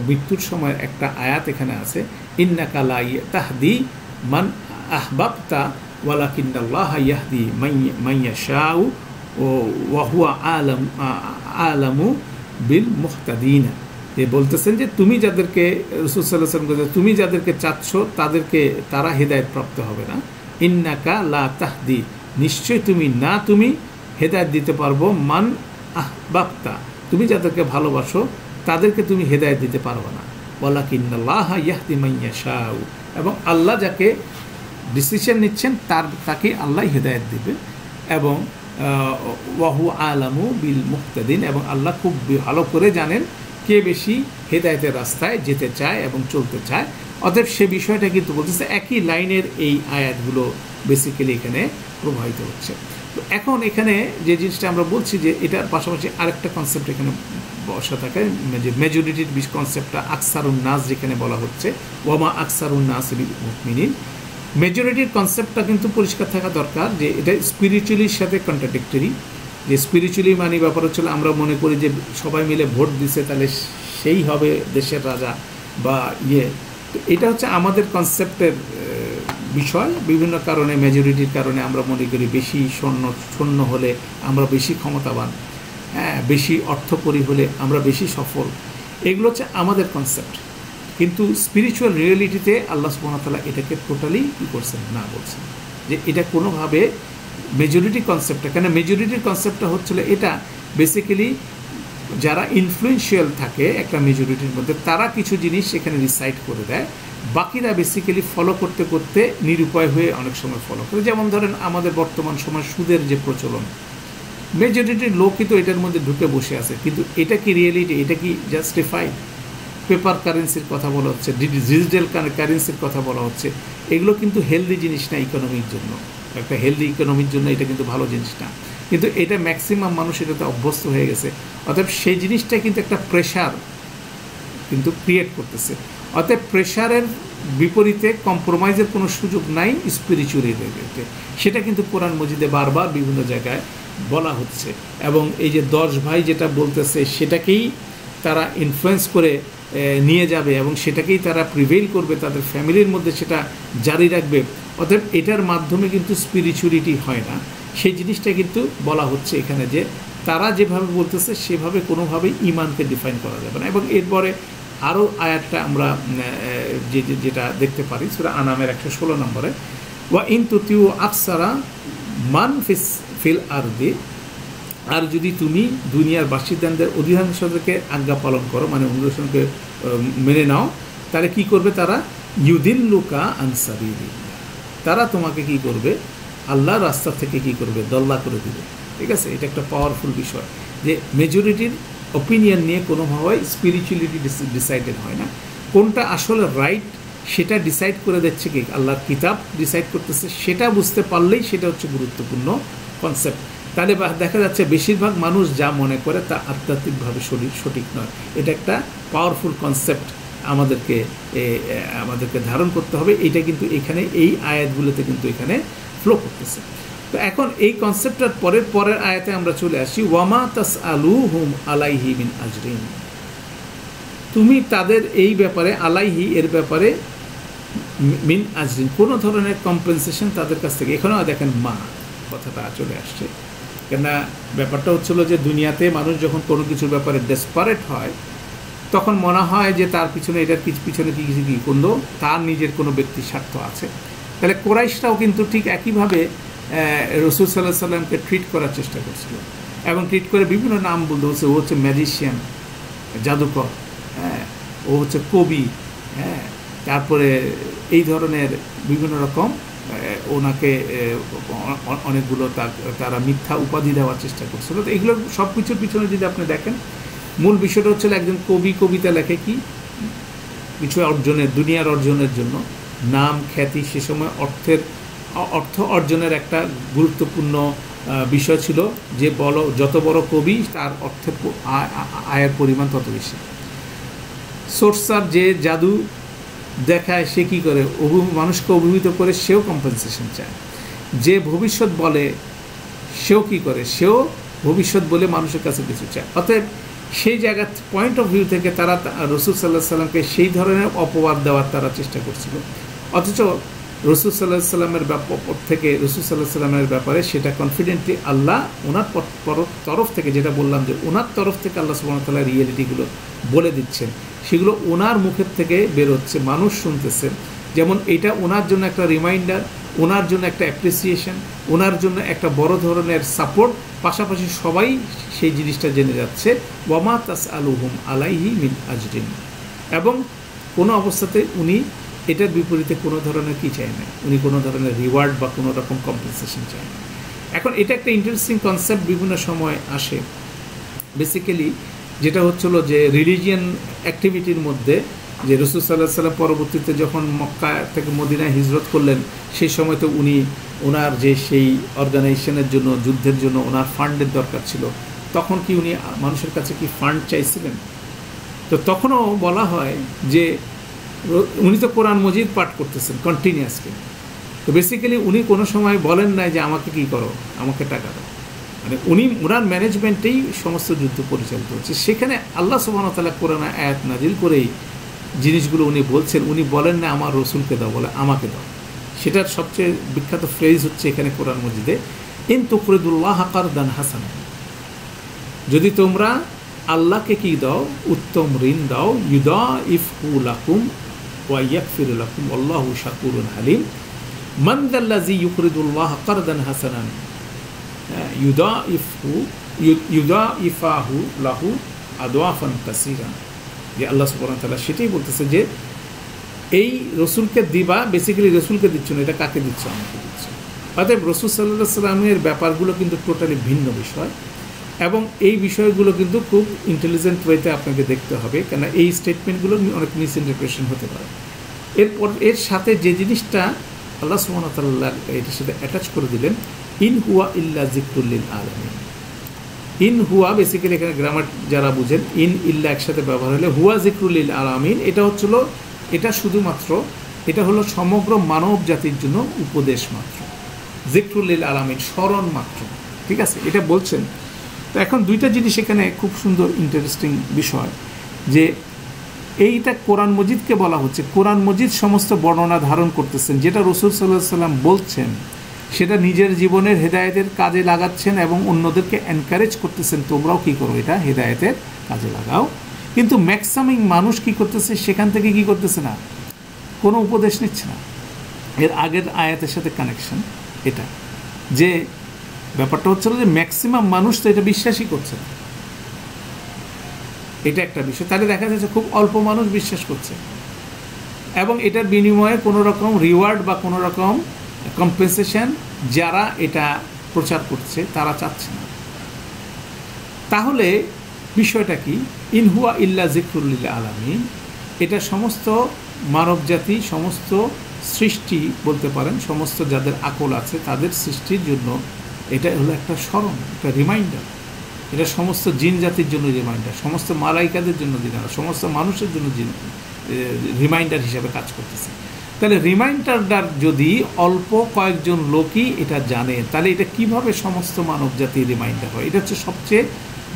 মৃত্যুর সময় একটা আয়াত এখানে আছে, ইন্নাকা লা তাহদি মান আহবাবতা ওয়ালাকিন্নাল্লাহা ইয়াহদি মান ইয়াশাউ ওয়া হুয়া আলামু বিল মুহতাদিনা। যে বলতেছেন যে তুমি যাদেরকে রাসূল সাল্লাল্লাহু আলাইহি ওয়াসাল্লাম তুমি যাদেরকে চাচ্ছ তারা হেদায়েত প্রাপ্ত হবে না। ইন্নাকা লা তাহদি, নিশ্চয় তুমি হেদায়েত দিতে পারবো মান আহবাবতা, তুমি যাদেরকে ভালোবাসো তাদেরকে তুমি হেদায়েত দিতে পারবে না, ওয়ালাকিন্নাল্লাহা ইয়াহদি মান ইয়াশাউ, এবং আল্লাহ যাকে ডিসিশন নিচ্ছেন তাকে আল্লাহ হেদায়েত দিবে, এবং ওয়াহু আলামু বিল মুহতাদিন, এবং আল্লাহ খুব ভালো করে জানেন কে বেশি হেদায়েতের রাস্তায় যেতে চায় এবং চলতে চায়। অতএব সে বিষয়টা কিন্তু বলতেছে একই লাইনের এই আয়াতগুলো বেসিক্যালি এখানে প্রবাহিত হচ্ছে। তো এখন এখানে যে জিনিসটা আমরা বলছি যে এটার পাশাপাশি আরেকটা কনসেপ্ট এখানে বসা থাকে, যে মেজরিটির কনসেপ্টটা আকসারুন নাস যেখানে বলা হচ্ছে, ওয়ামা আকসারুন নাস বিল মুমিনিন, মেজরিটির কনসেপ্টটা কিন্তু পরিষ্কার থাকা দরকার যে এটা স্পিরিচুয়ালির সাথে কন্ট্রাডিক্টরি। যে স্পিরিচুয়ালি মানে ব্যাপার হচ্ছে আমরা মনে করি যে সবাই মিলে ভোট দিছে তাহলে সেই হবে দেশের রাজা বা তো এটা হচ্ছে আমাদের কনসেপ্টের বিষয়। বিভিন্ন কারণে মেজরিটির কারণে আমরা মনে করি বেশি সৈন্য হলে আমরা বেশি ক্ষমতাবান, হ্যাঁ, বেশি অর্থকরী হলে আমরা বেশি সফল, এগুলো হচ্ছে আমাদের কনসেপ্ট। কিন্তু স্পিরিচুয়াল রিয়েলিটিতে আল্লাহ সুবহানাহু ওয়া তাআলা এটাকে টোটালি কী করছেন না, বলছেন যে এটা কোনোভাবে মেজরিটি কনসেপ্টটা, কেন মেজরিটির কনসেপ্টটা হচ্ছিল এটা বেসিক্যালি যারা ইনফ্লুয়েন্সিয়াল থাকে একটা মেজরিটির মধ্যে তারা কিছু জিনিস সেখানে রিসাইড করে দেয়, বাকিরা বেসিক্যালি ফলো করতে করতে নিরুপায় হয়ে অনেক সময় ফলো করে। যেমন ধরেন আমাদের বর্তমান সময় সুদের যে প্রচলন, মেজরিটির লোকই তো এটার মধ্যে ঢুকে বসে আছে, কিন্তু এটা কি রিয়েলিটি, এটা কি জাস্টিফাইড? পেপার কারেন্সির কথা বলা হচ্ছে, ডিজিটাল কারেন্সির কথা বলা হচ্ছে, এগুলো কিন্তু হেলদি জিনিস না ইকোনমির জন্য। একটা হেলদি ইকোনমির জন্য এটা কিন্তু ভালো জিনিস না, কিন্তু এটা ম্যাক্সিমাম মানুষ এটাতে অভ্যস্ত হয়ে গেছে। অতএব সেই জিনিসটা কিন্তু একটা প্রেশার কিন্তু ক্রিয়েট করতেছে। অতএব প্রেশারের বিপরীতে কম্প্রোমাইজের কোনো সুযোগ নাই স্পিরিচুয়ালিতে, সেটা কিন্তু কোরআন মজিদে বারবার বিভিন্ন জায়গায় বলা হচ্ছে। এবং এই যে 10 ভাই যেটা বলতেছে সেটাকেই তারা ইনফ্লুয়েন্স করে নিয়ে যাবে এবং সেটাকেই তারা প্রিভেইল করবে, তাদের ফ্যামিলির মধ্যে সেটা জারি রাখবে। অতএব এটার মাধ্যমে কিন্তু স্পিরিচুয়ালিটি হয় না, সেই জিনিসটা কিন্তু বলা হচ্ছে এখানে যে তারা যেভাবে বলতেছে সেভাবে কোনোভাবেই ঈমানকে ডিফাইন করা যাবে না। এবং এরপরে আরও আয়াতটা আমরা যেটা দেখতে পারি সূরা আনামের 116 নম্বরে, ওয়া ইন তুতিউ আকসারা মান ফিল আরদি, আর যদি তুমি দুনিয়ার বাসিন্দাদের অধিকাংশদেরকে আজ্ঞা পালন করো, মানে অনুশাসনকে মেনে নাও, তাহলে কি করবে তারা? ইউদিল্লুকা আন সাবিলিল্লাহ, তারা তোমাকে কি করবে? আল্লাহর রাস্তা থেকে কি করবে? দল্লা করে দিবে। ঠিক আছে, এটা একটা পাওয়ারফুল বিষয় যে মেজরিটির অপিনিয়ন নিয়ে কোনোভাবে স্পিরিচুয়ালিটি ডিসাইডেড হয় না। কোনটা আসলে রাইট সেটা ডিসাইড করে দিচ্ছে কি আল্লাহর কিতাব ডিসাইড করতেছে, সেটা বুঝতে পারলেই সেটা হচ্ছে গুরুত্বপূর্ণ কনসেপ্ট। তাহলে দেখা যাচ্ছে বেশিরভাগ মানুষ যা মনে করে তা আধ্যাত্মিকভাবে সঠিক নয়। এটা একটা পাওয়ারফুল কনসেপ্ট আমাদেরকে ধারণ করতে হবে। এটা কিন্তু এখানে এই আয়াতগুলোতে কিন্তু এখানে ফ্লো করতেছে। তো এখন এই কনসেপ্টটার পরের আয়াতে আমরা চলে আসি, ওয়ামা তাসআলুহুম আলাইহি মিন আজরিন, তুমি তাদের এই ব্যাপারে আলাইহি এর ব্যাপারে মিন আজরিন কোনো ধরনের কম্পেনসেশন তাদের কাছ থেকে, এখানেও দেখেন মা কথাটা চলে আসছে। কেননা ব্যাপারটা হচ্ছিল যে দুনিয়াতে মানুষ যখন কোনো কিছুর ব্যাপারে ডেসপারেট হয় তখন মনে হয় যে তার পিছনে এটার পিছনে কিছু করলো, তার নিজের কোনো ব্যক্তির স্বার্থ আছে। তাহলে কোরাইশরাও কিন্তু ঠিক একইভাবে রাসূল সাল্লাল্লাহু আলাইহি সাল্লামকে ট্রিট করার চেষ্টা করছিল এবং ট্রিট করে বিভিন্ন নাম বলতে হচ্ছে, ও হচ্ছে ম্যাজিশিয়ান, জাদুকর, হ্যাঁ, ও হচ্ছে কবি, হ্যাঁ, তারপরে এই ধরনের বিভিন্ন রকম ওনাকে অনেকগুলো তারা মিথ্যা উপাধি দেওয়ার চেষ্টা করছিল। তো এগুলো সব কিছুর পিছনে যদি আপনি দেখেন, মূল বিষয়টা হচ্ছে একজন কবি কবিতা লেখে কি কিছু অর্জনের, দুনিয়ার অর্জনের জন্য, নাম খ্যাতি, সে সময় অর্থ অর্জনের একটা গুরুত্বপূর্ণ বিষয় ছিল যে যত বড় কবি তার অর্থের আয়ের পরিমাণ তত বেশি। সোর্সার যে জাদু দেখায় সে কী করে? মানুষকে অভিভূত করে সেও কম্পেনসেশন চায়। যে ভবিষ্যৎ বলে সেও কী করে? সেও ভবিষ্যৎ বলে মানুষের কাছে কিছু চায়। অতএব সেই জায়গার পয়েন্ট অফ ভিউ থেকে তারা রাসূল সাল্লাল্লাহু আলাইহি সাল্লামকে সেই ধরনের অপবাদ দেওয়ার তারা চেষ্টা করছিল। অথচ রাসূল সাল্লাল্লাহু আলাইহি সাল্লামের থেকে রাসূল সাল্লাল্লাহু আলাইহি সাল্লামের ব্যাপারে সেটা কনফিডেন্টলি আল্লাহ ওনার তরফ থেকে, যেটা বললাম যে ওনার তরফ থেকে আল্লাহ সুবহানাহু ওয়া তাআলা রিয়েলিটিগুলো বলে দিচ্ছেন, সেগুলো ওনার মুখের থেকে বেরোচ্ছে, মানুষ শুনতেছে। যেমন এটা ওনার জন্য একটা রিমাইন্ডার, ওনার জন্য একটা অ্যাপ্রিসিয়েশন, ওনার জন্য একটা বড় ধরনের সাপোর্ট, পাশাপাশি সবাই সেই জিনিসটা জেনে যাচ্ছে ওয়ামা তাসআলুহুম আলাইহি মিন আজরিন, এবং কোনো অবস্থাতে উনি এটার বিপরীতে কোনো ধরনের কি চায় না, উনি কোনো ধরনের রিওয়ার্ড বা কোনো রকম কম্পেনসেশন চায় না। এখন এটা একটা ইন্টারেস্টিং কনসেপ্ট বিভিন্ন সময় আসে। বেসিক্যালি যেটা হচ্ছিল যে রিলিজিয়ান অ্যাক্টিভিটির মধ্যে যে রাসূল সাল্লাল্লাহু আলাইহি ওয়াসাল্লাম পরবর্তীতে যখন মক্কা থেকে মদিনায় হিজরত করলেন, সেই সময় তো উনি ওনার যে সেই অর্গানাইজেশনের জন্য, যুদ্ধের জন্য ওনার ফান্ডের দরকার ছিল, তখন কি উনি মানুষের কাছে কি ফান্ড চাইছিলেন? তো তখনও বলা হয় যে উনি তো কোরআন মজিদ পাঠ করতেছেন কন্টিনিউয়াসলি, তো বেসিক্যালি উনি কোনো সময় বলেন নাই যে আমাকে কি করো, আমাকে টাকা দাও, মানে ওনার ম্যানেজমেন্টেই সমস্ত যুদ্ধ পরিচালিত হচ্ছে। সেখানে আল্লাহ সুবহানাহু ওয়া তাআলা কোরআনে আয়াত নাজিল করেই জিনিসগুলো উনি বলছেন, উনি বলেন না আমার রসুলকে দাও, বলে আমাকে দাও। সেটার সবচেয়ে বিখ্যাত ফ্রেজ হচ্ছে এখানে কোরআন মজিদে, ইন তুকরিদুল্লাহ কারদান হাসানা, যদি তোমরা আল্লাহকে কি দাও, উত্তম ঋণ দাও, ইউদাইফহু লাকুম ওয়া ইয়াগফিরু লাকুম আল্লাহু শাকুরুন হালিম, মান যাল্লাযী ইউকরিদুল্লাহ কারদান হাসানান ইউদাইফাহু লাহু আদওয়াফান কাসীরা। যে আল্লাহ সুবহানাহু ওয়া তাআলা সেটাই বলতেছে যে এই রসুলকে দিবা, বেসিক্যালি রসুলকে দিচ্ছ না, এটা কাকে দিচ্ছ, আমাকে দিচ্ছ। অতএব রসুল সাল্লাল্লাহু আলাইহি ওয়াসাল্লামের ব্যাপারগুলো কিন্তু টোটালি ভিন্ন বিষয়, এবং এই বিষয়গুলো কিন্তু খুব ইন্টেলিজেন্ট ওয়েতে আপনাকে দেখতে হবে, কেন এই স্টেটমেন্টগুলো অনেক মিস ইন্টারপ্রিটেশন হতে পারে। এরপর এর সাথে যে জিনিসটা আল্লাহ সুবহানাহু ওয়া তাআলা এটার সাথে অ্যাটাচ করে দিলেন, ইন হুয়া ইল্লা যিকরুল লিল আলামিন। ইন হুয়া বেসিক্যালি এখানে গ্রামার যারা বুঝেন, ইন ইল্লা একসাথে ব্যবহার হলে হুয়া যিকরুল লিল আলামিন, এটা হচ্ছিল, এটা শুধুমাত্র, এটা হলো সমগ্র মানব জাতির জন্য উপদেশ মাত্র, যিকরুল লিল আলামিন স্মরণ মাত্র, ঠিক আছে, এটা বলছেন। তো এখন দুইটা জিনিস এখানে খুব সুন্দর ইন্টারেস্টিং বিষয়, যে এইটা কোরআন মজিদকে বলা হচ্ছে, কোরআন মজিদ সমস্ত বর্ণনা ধারণ করতেছেন, যেটা রাসূল সাল্লাল্লাহু আলাইহি ওয়াসাল্লাম বলছেন সেটা নিজের জীবনের হেদায়েতের কাজে লাগাচ্ছেন এবং অন্যদেরকে এনকারেজ করতেছেন, তোমরাও কি করো, এটা হেদায়েতের কাজে লাগাও। কিন্তু ম্যাক্সিমাম মানুষ কি করতেছে, সেখান থেকে কি করতেছে না, কোনো উপদেশ নিচ্ছে না। এর আগের আয়াতের সাথে কানেকশন এটা, যে ব্যাপারটা হচ্ছিল যে ম্যাক্সিমাম মানুষ তো এটা বিশ্বাসই করছে না, এটা একটা বিষয়। তাহলে দেখা যাচ্ছে খুব অল্প মানুষ বিশ্বাস করছে, এবং এটার বিনিময়ে কোনো রকম রিওয়ার্ড বা কোনো রকম কম্পেনসেশন যারা এটা প্রচার করছে তারা চাচ্ছে না। তাহলে বিষয়টা কি, ইন হুয়া ইল্লা যিকরুল লিল আলামিন, এটা সমস্ত মানবজাতি, সমস্ত সৃষ্টি বলতে পারেন, সমস্ত যাদের আকল আছে তাদের সৃষ্টির জন্য এটা হলো একটা স্মরণ, একটা রিমাইন্ডার। এটা সমস্ত জিন জাতির জন্য রিমাইন্ডার, সমস্ত মালাইকাদের জন্য রিমাইন্ডার, সমস্ত মানুষের জন্য রিমাইন্ডার হিসাবে কাজ করতেছে। তাহলে রিমাইন্ডারটার যদি অল্প কয়েকজন লোকই এটা জানে, তাহলে এটা কিভাবে সমস্ত মানব জাতির রিমাইন্ডার হয়? এটা হচ্ছে সবচেয়ে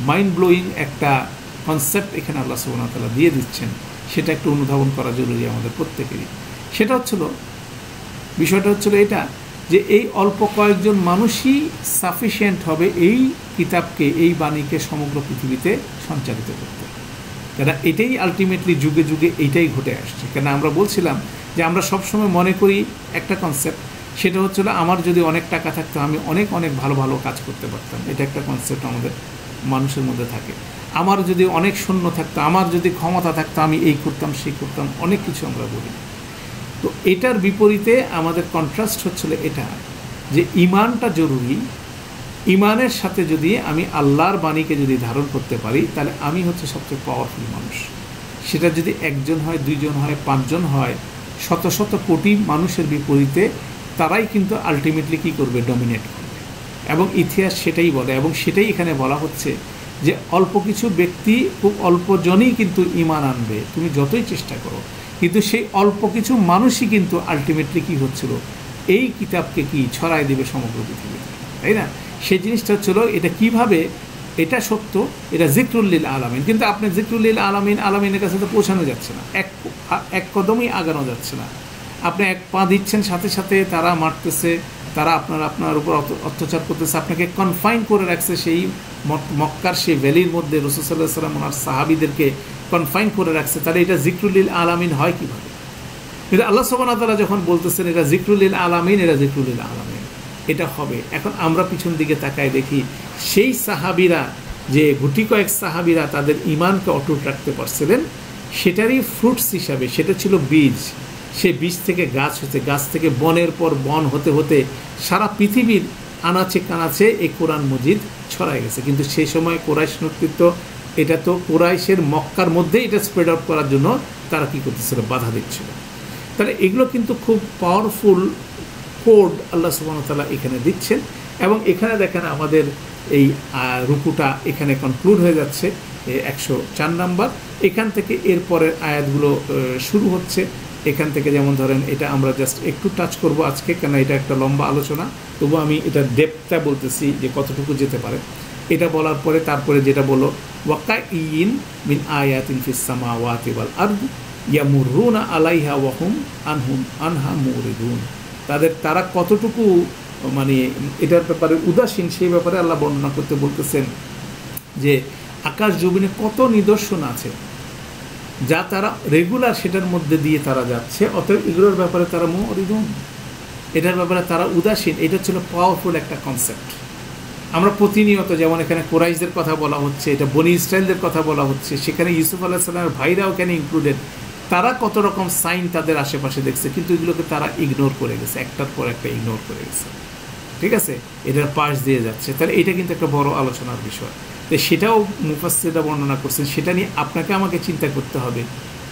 মাইন্ড ব্লোয়িং একটা কনসেপ্ট এখানে আল্লাহ সুবহানাহু ওয়া তাআলা দিয়ে দিচ্ছেন, সেটা একটু অনুধাবন করা জরুরি আমাদের প্রত্যেকেরই। সেটা হচ্ছিল, বিষয়টা হচ্ছিল এটা, যে এই অল্প কয়েকজন মানুষই সাফিসিয়েন্ট হবে এই কিতাবকে, এই বাণীকে সমগ্র পৃথিবীতে সঞ্চারিত করতে। কেন এটাই আলটিমেটলি যুগে যুগে এইটাই ঘটে আসছে। কেন আমরা বলছিলাম যে আমরা সবসময় মনে করি একটা কনসেপ্ট, সেটা হচ্ছিল আমার যদি অনেক টাকা থাকতো আমি অনেক অনেক ভালো ভালো কাজ করতে পারতাম, এটা একটা কনসেপ্ট আমাদের মানুষের মধ্যে থাকে। আমার যদি অনেক সৈন্য থাকতো, আমার যদি ক্ষমতা থাকতো, আমি এই করতাম সেই করতাম, অনেক কিছু আমরা বলি। তো এটার বিপরীতে আমাদের কন্ট্রাস্ট হচ্ছিল এটা, যে ইমানটা জরুরি। ইমানের সাথে যদি আমি আল্লাহর বাণীকে যদি ধারণ করতে পারি, তাহলে আমি হচ্ছে সবচেয়ে পাওয়ারফুল মানুষ। সেটা যদি একজন হয়, দুইজন হয়, পাঁচজন হয়, শত শত কোটি মানুষের বিপরীতে তারাই কিন্তু আলটিমেটলি কী করবে, ডমিনেট করবে। এবং ইতিহাস সেটাই বলে, এবং সেটাই এখানে বলা হচ্ছে যে অল্প কিছু ব্যক্তি, খুব অল্প জনই কিন্তু ইমান আনবে, তুমি যতই চেষ্টা করো। কিন্তু সেই অল্প কিছু মানুষই কিন্তু আলটিমেটলি কী হচ্ছিল, এই কিতাবকে কি ছড়াই দেবে সমগ্র পৃথিবীতে, তাই না? সেই জিনিসটা হচ্ছিল, এটা কিভাবে, এটা সত্য, এটা যিকরুল লিল আলামিন। কিন্তু আপনি যিকরুল লিল আলামিন, আলামিনের কাছে তো পৌঁছানো যাচ্ছে না, এক কদমই আগানো যাচ্ছে না। আপনি এক পা দিচ্ছেন, সাথে সাথে তারা মারতেছে, তারা আপনার উপর অত্যাচার করতেছে, আপনাকে কনফাইন করে রাখছে সেই মক্কার সেই ভ্যালির মধ্যে। রাসূল সাল্লাল্লাহু আলাইহি ওয়াসাল্লাম ওনার সাহাবীদেরকে কনফাইন করে রাখছে। তাহলে এটা যিকরুল লিল আলামিন হয় কীভাবে? কিন্তু আল্লাহ সুবহানাহু ওয়া তাআলা যখন বলতেছেন এটা যিকরুল লিল আলামিন, এটা যিকরুল লিল আলামিন, এটা হবে। এখন আমরা পিছন দিকে তাকায় দেখি সেই সাহাবীরা, যে গুটি কয়েক সাহাবীরা তাদের ঈমানকে অটুট রাখতে পারছিলেন, সেটারই ফ্রুটস হিসাবে, সেটা ছিল বীজ। সে বীজ থেকে গাছ হতে, গাছ থেকে বনের পর বন হতে হতে সারা পৃথিবীর আনাচে কানাচে এই কোরআন মজিদ ছড়ায় গেছে। কিন্তু সেই সময় কুরাইশ নেতৃত্ব, এটা তো কুরাইশের মক্কার মধ্যে এটা স্প্রেড আউট করার জন্য তারা কী করতেছিল, বাধা দিচ্ছিল। তাহলে এগুলো কিন্তু খুব পাওয়ারফুল কোড আল্লাহ সুবহানাহু ওয়া তাআলা এখানে দিচ্ছেন। এবং এখানে দেখেন আমাদের এই রুকুটা এখানে কনক্লুড হয়ে যাচ্ছে 104 নাম্বার। এখান থেকে এরপরের আয়াতগুলো শুরু হচ্ছে। এখান থেকে যেমন ধরেন, এটা আমরা জাস্ট একটু টাচ করব আজকে, কেন এটা একটা লম্বা আলোচনা, তবু আমি এটা ডেপথটা বলতেছি যে কতটুকু যেতে পারে। এটা বলার পরে তারপরে যেটা বলো, ওয়াকাইন মিন আয়াতিন ফিস সামাওয়াতি ওয়াল আরদি ইয়ামুরুনা আলাইহা ওয়া হুম আনহা মুরিদুন। তারা কতটুকু মানে এটার ব্যাপারে উদাসীন, সেই ব্যাপারে আল্লাহ বর্ণনা করতে বলতেছেন যে আকাশ জমিনে কত নিদর্শন আছে যা তারা রেগুলার সেটার মধ্যে দিয়ে তারা যাচ্ছে, অতএব এগুলোর ব্যাপারে তারা মুরিদুন, এটার ব্যাপারে তারা উদাসীন। এটা ছিল পাওয়ারফুল একটা কনসেপ্ট। আমরা প্রতিনিয়ত, যেমন এখানে কুরাইশদের কথা বলা হচ্ছে, এটা বনি ইসরায়েলদের কথা বলা হচ্ছে, সেখানে ইউসুফ আলাইহিস সালামের ভাইরাও এখানে ইনক্লুডেড। তারা কত রকম সাইন তাদের আশেপাশে দেখছে, কিন্তু এগুলোকে তারা ইগনোর করে গেছে, একটার পর একটা ইগনোর করে গেছে। ঠিক আছে, এটার পাশ দিয়ে যাচ্ছে। তাহলে এটা কিন্তু একটা বড় আলোচনার বিষয়। তো সেটাও মুফাসসিররা বর্ণনা করছেন। সেটা নিয়ে আপনাকে আমাকে চিন্তা করতে হবে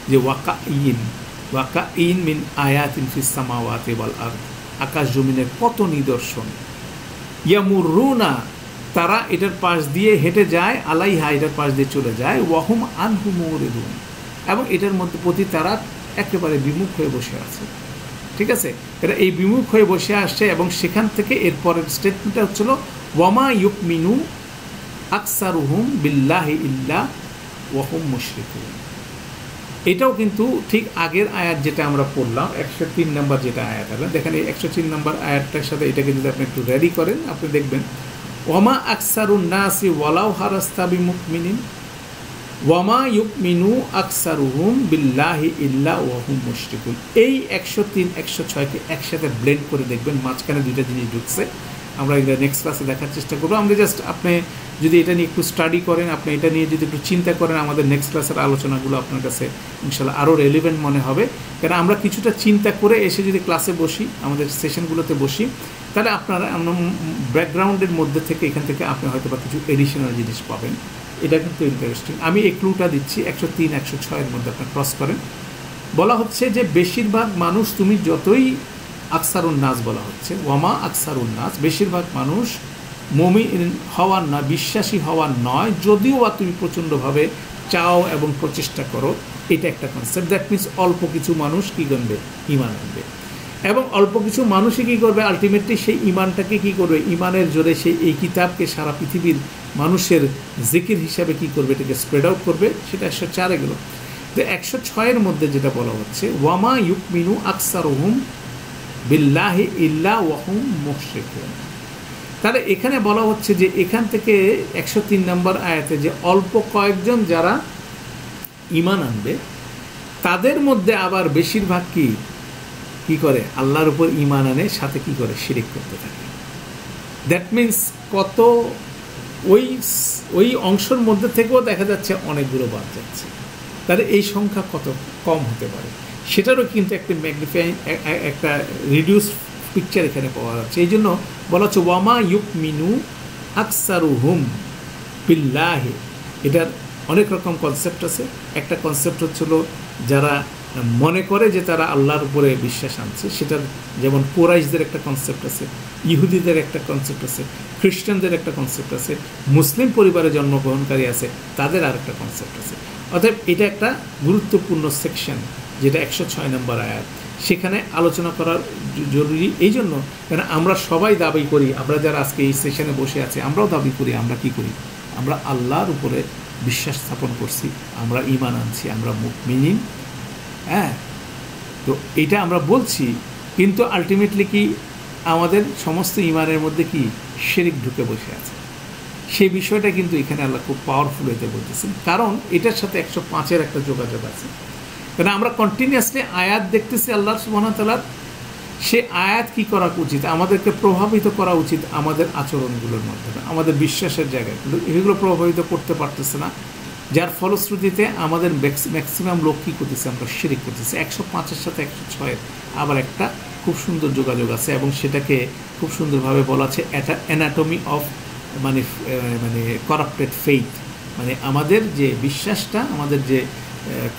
যে ওয়াকাইন মিন আয়াতিন ফিস সামাওয়াতি ওয়াল আরদ, আকাশ জমিনের কত নিদর্শন। ইয়ামুরুনা, তারা এটার পাশ দিয়ে হেঁটে যায়, আলাইহা, এটার পাশ দিয়ে চলে যায়, ওয়াহুম আনহু মুরিদুন, এবং এটার মধ্যে প্রতি তারা একেবারে বিমুখ হয়ে বসে আছে। ঠিক আছে, এরা এই বিমুখ হয়ে বসে আসছে। এবং সেখান থেকে এরপরের স্টেটমেন্টটা হচ্ছিল ওয়ামা ইউমিনু আকসারুহুম বিল্লাহি ইল্লা ওয়াহুম মুশরিকুন। এটাও কিন্তু ঠিক আগের আয়াত যেটা আমরা পড়লাম, 103 নম্বর যেটা আয়াত আছে, দেখেন এই 103 নম্বর আয়াতটার সাথে এটাকে যদি আপনি একটু রেডি করেন, আপনি দেখবেন ওয়ামা আকসারুন নাসি ওয়ালাউ হারাস্তা বিমুমিনিন ওয়ামা ইউমিনু আকসারুহুম বিল্লাহি ইল্লা ওয়াহুম মুশরিকুন। এই 103 106কে একসাথে ব্লেন্ড করে দেখবেন, মাঝখানে দুইটা জিনিস ঢুকছে। আমরা এটা নেক্সট ক্লাসে দেখার চেষ্টা করবো। আমরা জাস্ট আপনি যদি এটা নিয়ে একটু স্টাডি করেন, আপনি এটা নিয়ে যদি একটু চিন্তা করেন, আমাদের নেক্সট ক্লাসের আলোচনাগুলো আপনার কাছে ইনশাল্লাহ আরও রেলিভেন্ট মনে হবে। কারণ আমরা কিছুটা চিন্তা করে এসে যদি ক্লাসে বসি, আমাদের সেশনগুলোতে বসি, তাহলে আপনারা ব্যাকগ্রাউন্ডের মধ্যে থেকে এখান থেকে আপনি হয়তো বা কিছু এডিশনাল জিনিস পাবেন। এটা কিন্তু ইন্টারেস্টিং। আমি এই ক্লুটা দিচ্ছি 103 106-এর মধ্যে আপনি ক্রস করেন। বলা হচ্ছে যে বেশিরভাগ মানুষ, তুমি যতই আকসারুন নাস বলা হচ্ছে, ওয়ামা আকসারুন নাস, বেশিরভাগ মানুষ মুমিন হওয়ার না, বিশ্বাসী হওয়ার নয়, যদিও বা তুমি প্রচণ্ডভাবে চাও এবং প্রচেষ্টা করো। এটা একটা কনসেপ্ট। দ্যাট মিনস অল্প কিছু মানুষ কী করবে, ঈমান আনবে। এবং অল্প কিছু মানুষই কী করবে, আলটিমেটলি সেই ঈমানটাকে কী করবে, ঈমানের জোরে সেই এই কিতাবকে সারা পৃথিবীর মানুষের জিকির হিসাবে কী করবে, এটাকে স্প্রেড আউট করবে। সেটা 104-এ গেল। তো 106-এর মধ্যে যেটা বলা হচ্ছে ওয়ামা ইউমিনু আকসারুহুম বিল্লাহি ইল্লা ওয়াহুম মুশরিকুন। তাহলে এখানে বলা হচ্ছে যে এখান থেকে 103 নম্বর আয়াতে যে অল্প কয়েকজন যারা ঈমান আনবে, তাদের মধ্যে আবার বেশিরভাগ কি করে, আল্লাহর উপর ঈমান আনে, সাথে কি করে, শিরিক করতে থাকে। দ্যাট মিনস কত ওই অংশের মধ্যে থেকেও দেখা যাচ্ছে অনেকগুলো বাদ যাচ্ছে। তাহলে এই সংখ্যা কত কম হতে পারে, সেটারও কিন্তু একটা ম্যাগনিফাইং, একটা রিডিউস পিকচার এখানে পাওয়া যাচ্ছে। এই জন্য বলা হচ্ছে ওয়ামা ইউমিনু আকসারুহুম বিল্লাহি। এটার অনেক রকম কনসেপ্ট আছে। একটা কনসেপ্ট হচ্ছিল যারা মনে করে যে তারা আল্লাহর উপরে বিশ্বাস আনছে, সেটার যেমন কুরাইশদের একটা কনসেপ্ট আছে, ইহুদিদের একটা কনসেপ্ট আছে, খ্রিস্টানদের একটা কনসেপ্ট আছে, মুসলিম পরিবারে জন্মগ্রহণকারী আছে, তাদের আর একটা কনসেপ্ট আছে। অতএব এটা একটা গুরুত্বপূর্ণ সেকশন, যেটা 106 নম্বর আয়াত, সেখানে আলোচনা করার জরুরি। এই জন্য কেন আমরা সবাই দাবি করি, আমরা যারা আজকে এই সেশনে বসে আছি, আমরাও দাবি করি, আমরা কি করি, আমরা আল্লাহর উপরে বিশ্বাস স্থাপন করছি, আমরা ঈমান আনছি, আমরা মুমিন। হ্যাঁ, তো এটা আমরা বলছি, কিন্তু আলটিমেটলি কি আমাদের সমস্ত ঈমানের মধ্যে কি শিরক ঢুকে বসে আছে, সেই বিষয়টা কিন্তু এখানে আল্লাহ খুব পাওয়ারফুল হতে বলতেছেন। কারণ এটার সাথে 105-এর একটা যোগাযোগ আছে। কারণ আমরা কন্টিনিউয়াসলি আয়াত দেখতেছি আল্লাহ সুবহানাহু ওয়া তাআলার, সে আয়াত কি করা উচিত, আমাদেরকে প্রভাবিত করা উচিত আমাদের আচরণগুলোর মাধ্যমে, আমাদের বিশ্বাসের জায়গায়, কিন্তু এগুলো প্রভাবিত করতে পারতেছে না, যার ফলশ্রুতিতে আমাদের ম্যাক্সিমাম লোক কী করতেছে, আমরা শিরিক করতেছি। 105-এর সাথে 106-এর আবার একটা খুব সুন্দর যোগাযোগ আছে, এবং সেটাকে খুব সুন্দরভাবে বলা আছে অ্যানাটমি অফ মানে করাপ্টেড ফেইথ, মানে আমাদের যে বিশ্বাসটা, আমাদের যে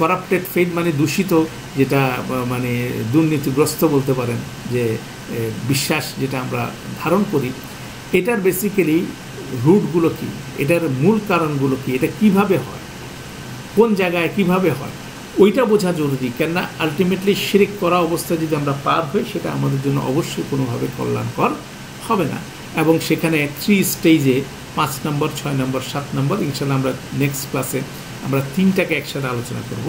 করাপ্টেড ফেইথ মানে দূষিত, যেটা মানে দুর্নীতিগ্রস্ত বলতে পারেন, যে বিশ্বাস যেটা আমরা ধারণ করি, এটার বেসিক্যালি রুটগুলো কী, এটার মূল কারণগুলো কী, এটা কিভাবে হয়, কোন জায়গায় কিভাবে হয়, ওইটা বোঝা জরুরি। কেননা আলটিমেটলি শিরিক করা অবস্থায় যদি আমরা পার হই, সেটা আমাদের জন্য অবশ্যই কোনোভাবে কল্যাণকর হবে না। এবং সেখানে 3 স্টেজে 5 নম্বর, 6 নম্বর, 7 নম্বর, ইনশাল্লাহ আমরা নেক্সট ক্লাসে আমরা 3টাকে একসাথে আলোচনা করব।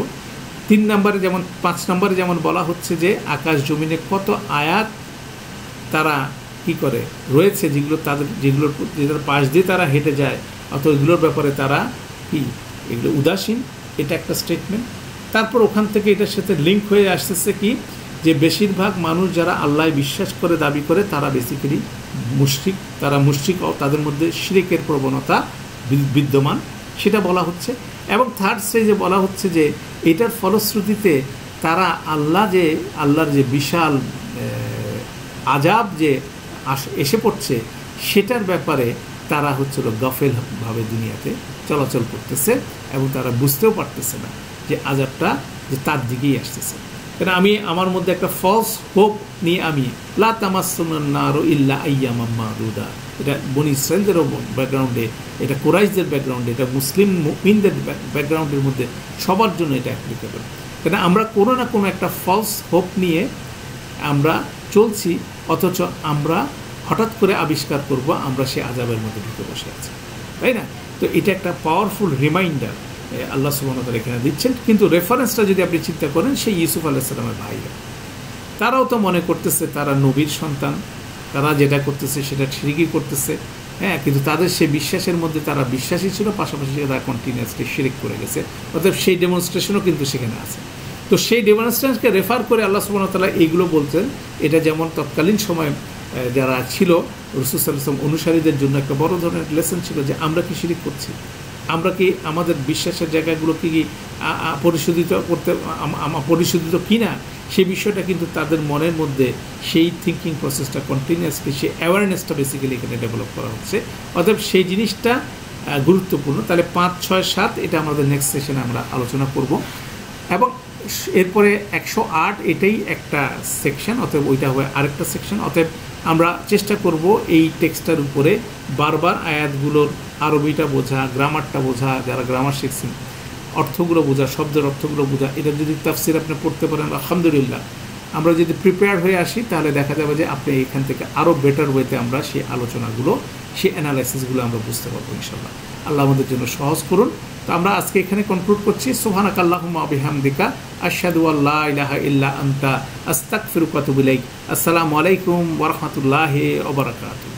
3 নম্বরে যেমন, 5 নম্বরে যেমন বলা হচ্ছে যে আকাশ জমিনে কত আয়াত তারা কি করে রয়েছে, যেগুলোর পাশ দিয়ে তারা হেঁটে যায়, অথবা এগুলোর ব্যাপারে তারা কি এগুলো উদাসীন, এটা একটা স্টেটমেন্ট। তারপর ওখান থেকে এটার সাথে লিঙ্ক হয়ে আসতেছে কি, যে বেশিরভাগ মানুষ যারা আল্লাহ বিশ্বাস করে দাবি করে, তারা বেসিক্যালি মুশরিক, তারা মুশরিক, তাদের মধ্যে শিরকের প্রবণতা বিদ্যমান, সেটা বলা হচ্ছে। এবং থার্ড স্টেজে বলা হচ্ছে যে এটার ফলশ্রুতিতে তারা আল্লাহর যে বিশাল আযাব যে এসে পড়ছে, সেটার ব্যাপারে তারা হচ্ছিল গফেলভাবে দুনিয়াতে চলাচল করতেছে, এবং তারা বুঝতেও পারতেছে না যে আযাবটা যে তার দিকেই আসতেছে। কারণ আমি আমার মধ্যে একটা ফলস হোপ নিয়ে আমি লা তামাসসুনান নারু ইল্লা আইয়ামাম মাদুদা, এটা বনি ইসরাঈলদের ব্যাকগ্রাউন্ডে, এটা কুরাইশদের ব্যাকগ্রাউন্ডে, এটা মুসলিম মুমিনদের ব্যাকগ্রাউন্ডের মধ্যে সবার জন্য এটা অ্যাপ্লিকেবল। কারণ আমরা কোনো না কোনো একটা ফলস হোপ নিয়ে আমরা চলছি, অথচ আমরা হঠাৎ করে আবিষ্কার করব আমরা সে আযাবের মধ্যে ঢুকে বসে আছি, তাই না? তো এটা একটা পাওয়ারফুল রিমাইন্ডার আল্লাহ সুবহানাহু ওয়া তাআলা এখানে দিচ্ছেন। কিন্তু রেফারেন্সটা যদি আপনি চিন্তা করেন, সেই ইউসুফ আলাইহিস সালামের ভাইরা, তারাও তো মনে করতেছে তারা নবীর সন্তান, তারা যেটা করতেছে সেটা ঠিকই করতেছে, হ্যাঁ, কিন্তু তাদের সেই বিশ্বাসের মধ্যে তারা বিশ্বাসী ছিল, পাশাপাশি তারা কন্টিনিউয়াসলি শিরক করে গেছে, অর্থাৎ সেই ডেমনস্ট্রেশনও কিন্তু সেখানে আছে। তো সেই ডেমনস্ট্রেশনকে রেফার করে আল্লাহ সুবহানাহু ওয়া তাআলা এইগুলো বলতেন। এটা যেমন তৎকালীন সময় যারা ছিল রাসূল সাল্লাল্লাহু আলাইহি ওয়াসাল্লাম অনুসারীদের জন্য একটা বড় ধরনের লেসন ছিল, যে আমরা কি শিরক করছি, আমরা কি আমাদের বিশ্বাসের জায়গাগুলোকে কি পরিশোধিত কিনা, সেই বিষয়টা কিন্তু তাদের মনের মধ্যে সেই থিঙ্কিং প্রসেসটা কন্টিনিউয়াসলি, সেই অ্যাওয়ারনেসটা বেসিক্যালি এখানে ডেভেলপ করা হচ্ছে। অতএব সেই জিনিসটা গুরুত্বপূর্ণ। তাহলে 5, 6, 7 এটা আমাদের নেক্সট সেশনে আমরা আলোচনা করব। এবং এরপরে 108 এটাই একটা সেকশন, অতএব ওইটা হবে আরেকটা সেকশন। অতএব আমরা চেষ্টা করব এই টেক্সটার উপরে বারবার আয়াতগুলোর আরবিটা বোঝা, গ্রামারটা বোঝা, যারা গ্রামার শিখছেন, অর্থগুলো বোঝা, শব্দের অর্থগুলো বোঝা। এটা যদি তাফসির আপনি পড়তে পারেন, আলহামদুলিল্লাহ। আমরা যদি প্রিপেয়ার হয়ে আসি, তাহলে দেখা যাবে যে আপনি এখান থেকে আরও বেটার ওয়েতে আমরা সেই আলোচনাগুলো, সেই অ্যানালাইসিসগুলো আমরা বুঝতে পারবো ইনশাআল্লাহ। আল্লাহ আমাদের জন্য সহজ করুন। তো আমরা আজকে এখানে কনক্লুড করছি। সুবহানাকা আল্লাহুম্মা ওয়া বিহামদিকা আশহাদু আল্লা ইলাহা ইল্লা আনতা আস্তাগফিরুকা ওয়া আতুবু ইলাইক। আসসালামু আলাইকুম ওয়া রাহমাতুল্লাহি ওয়া বারাকাতুহু।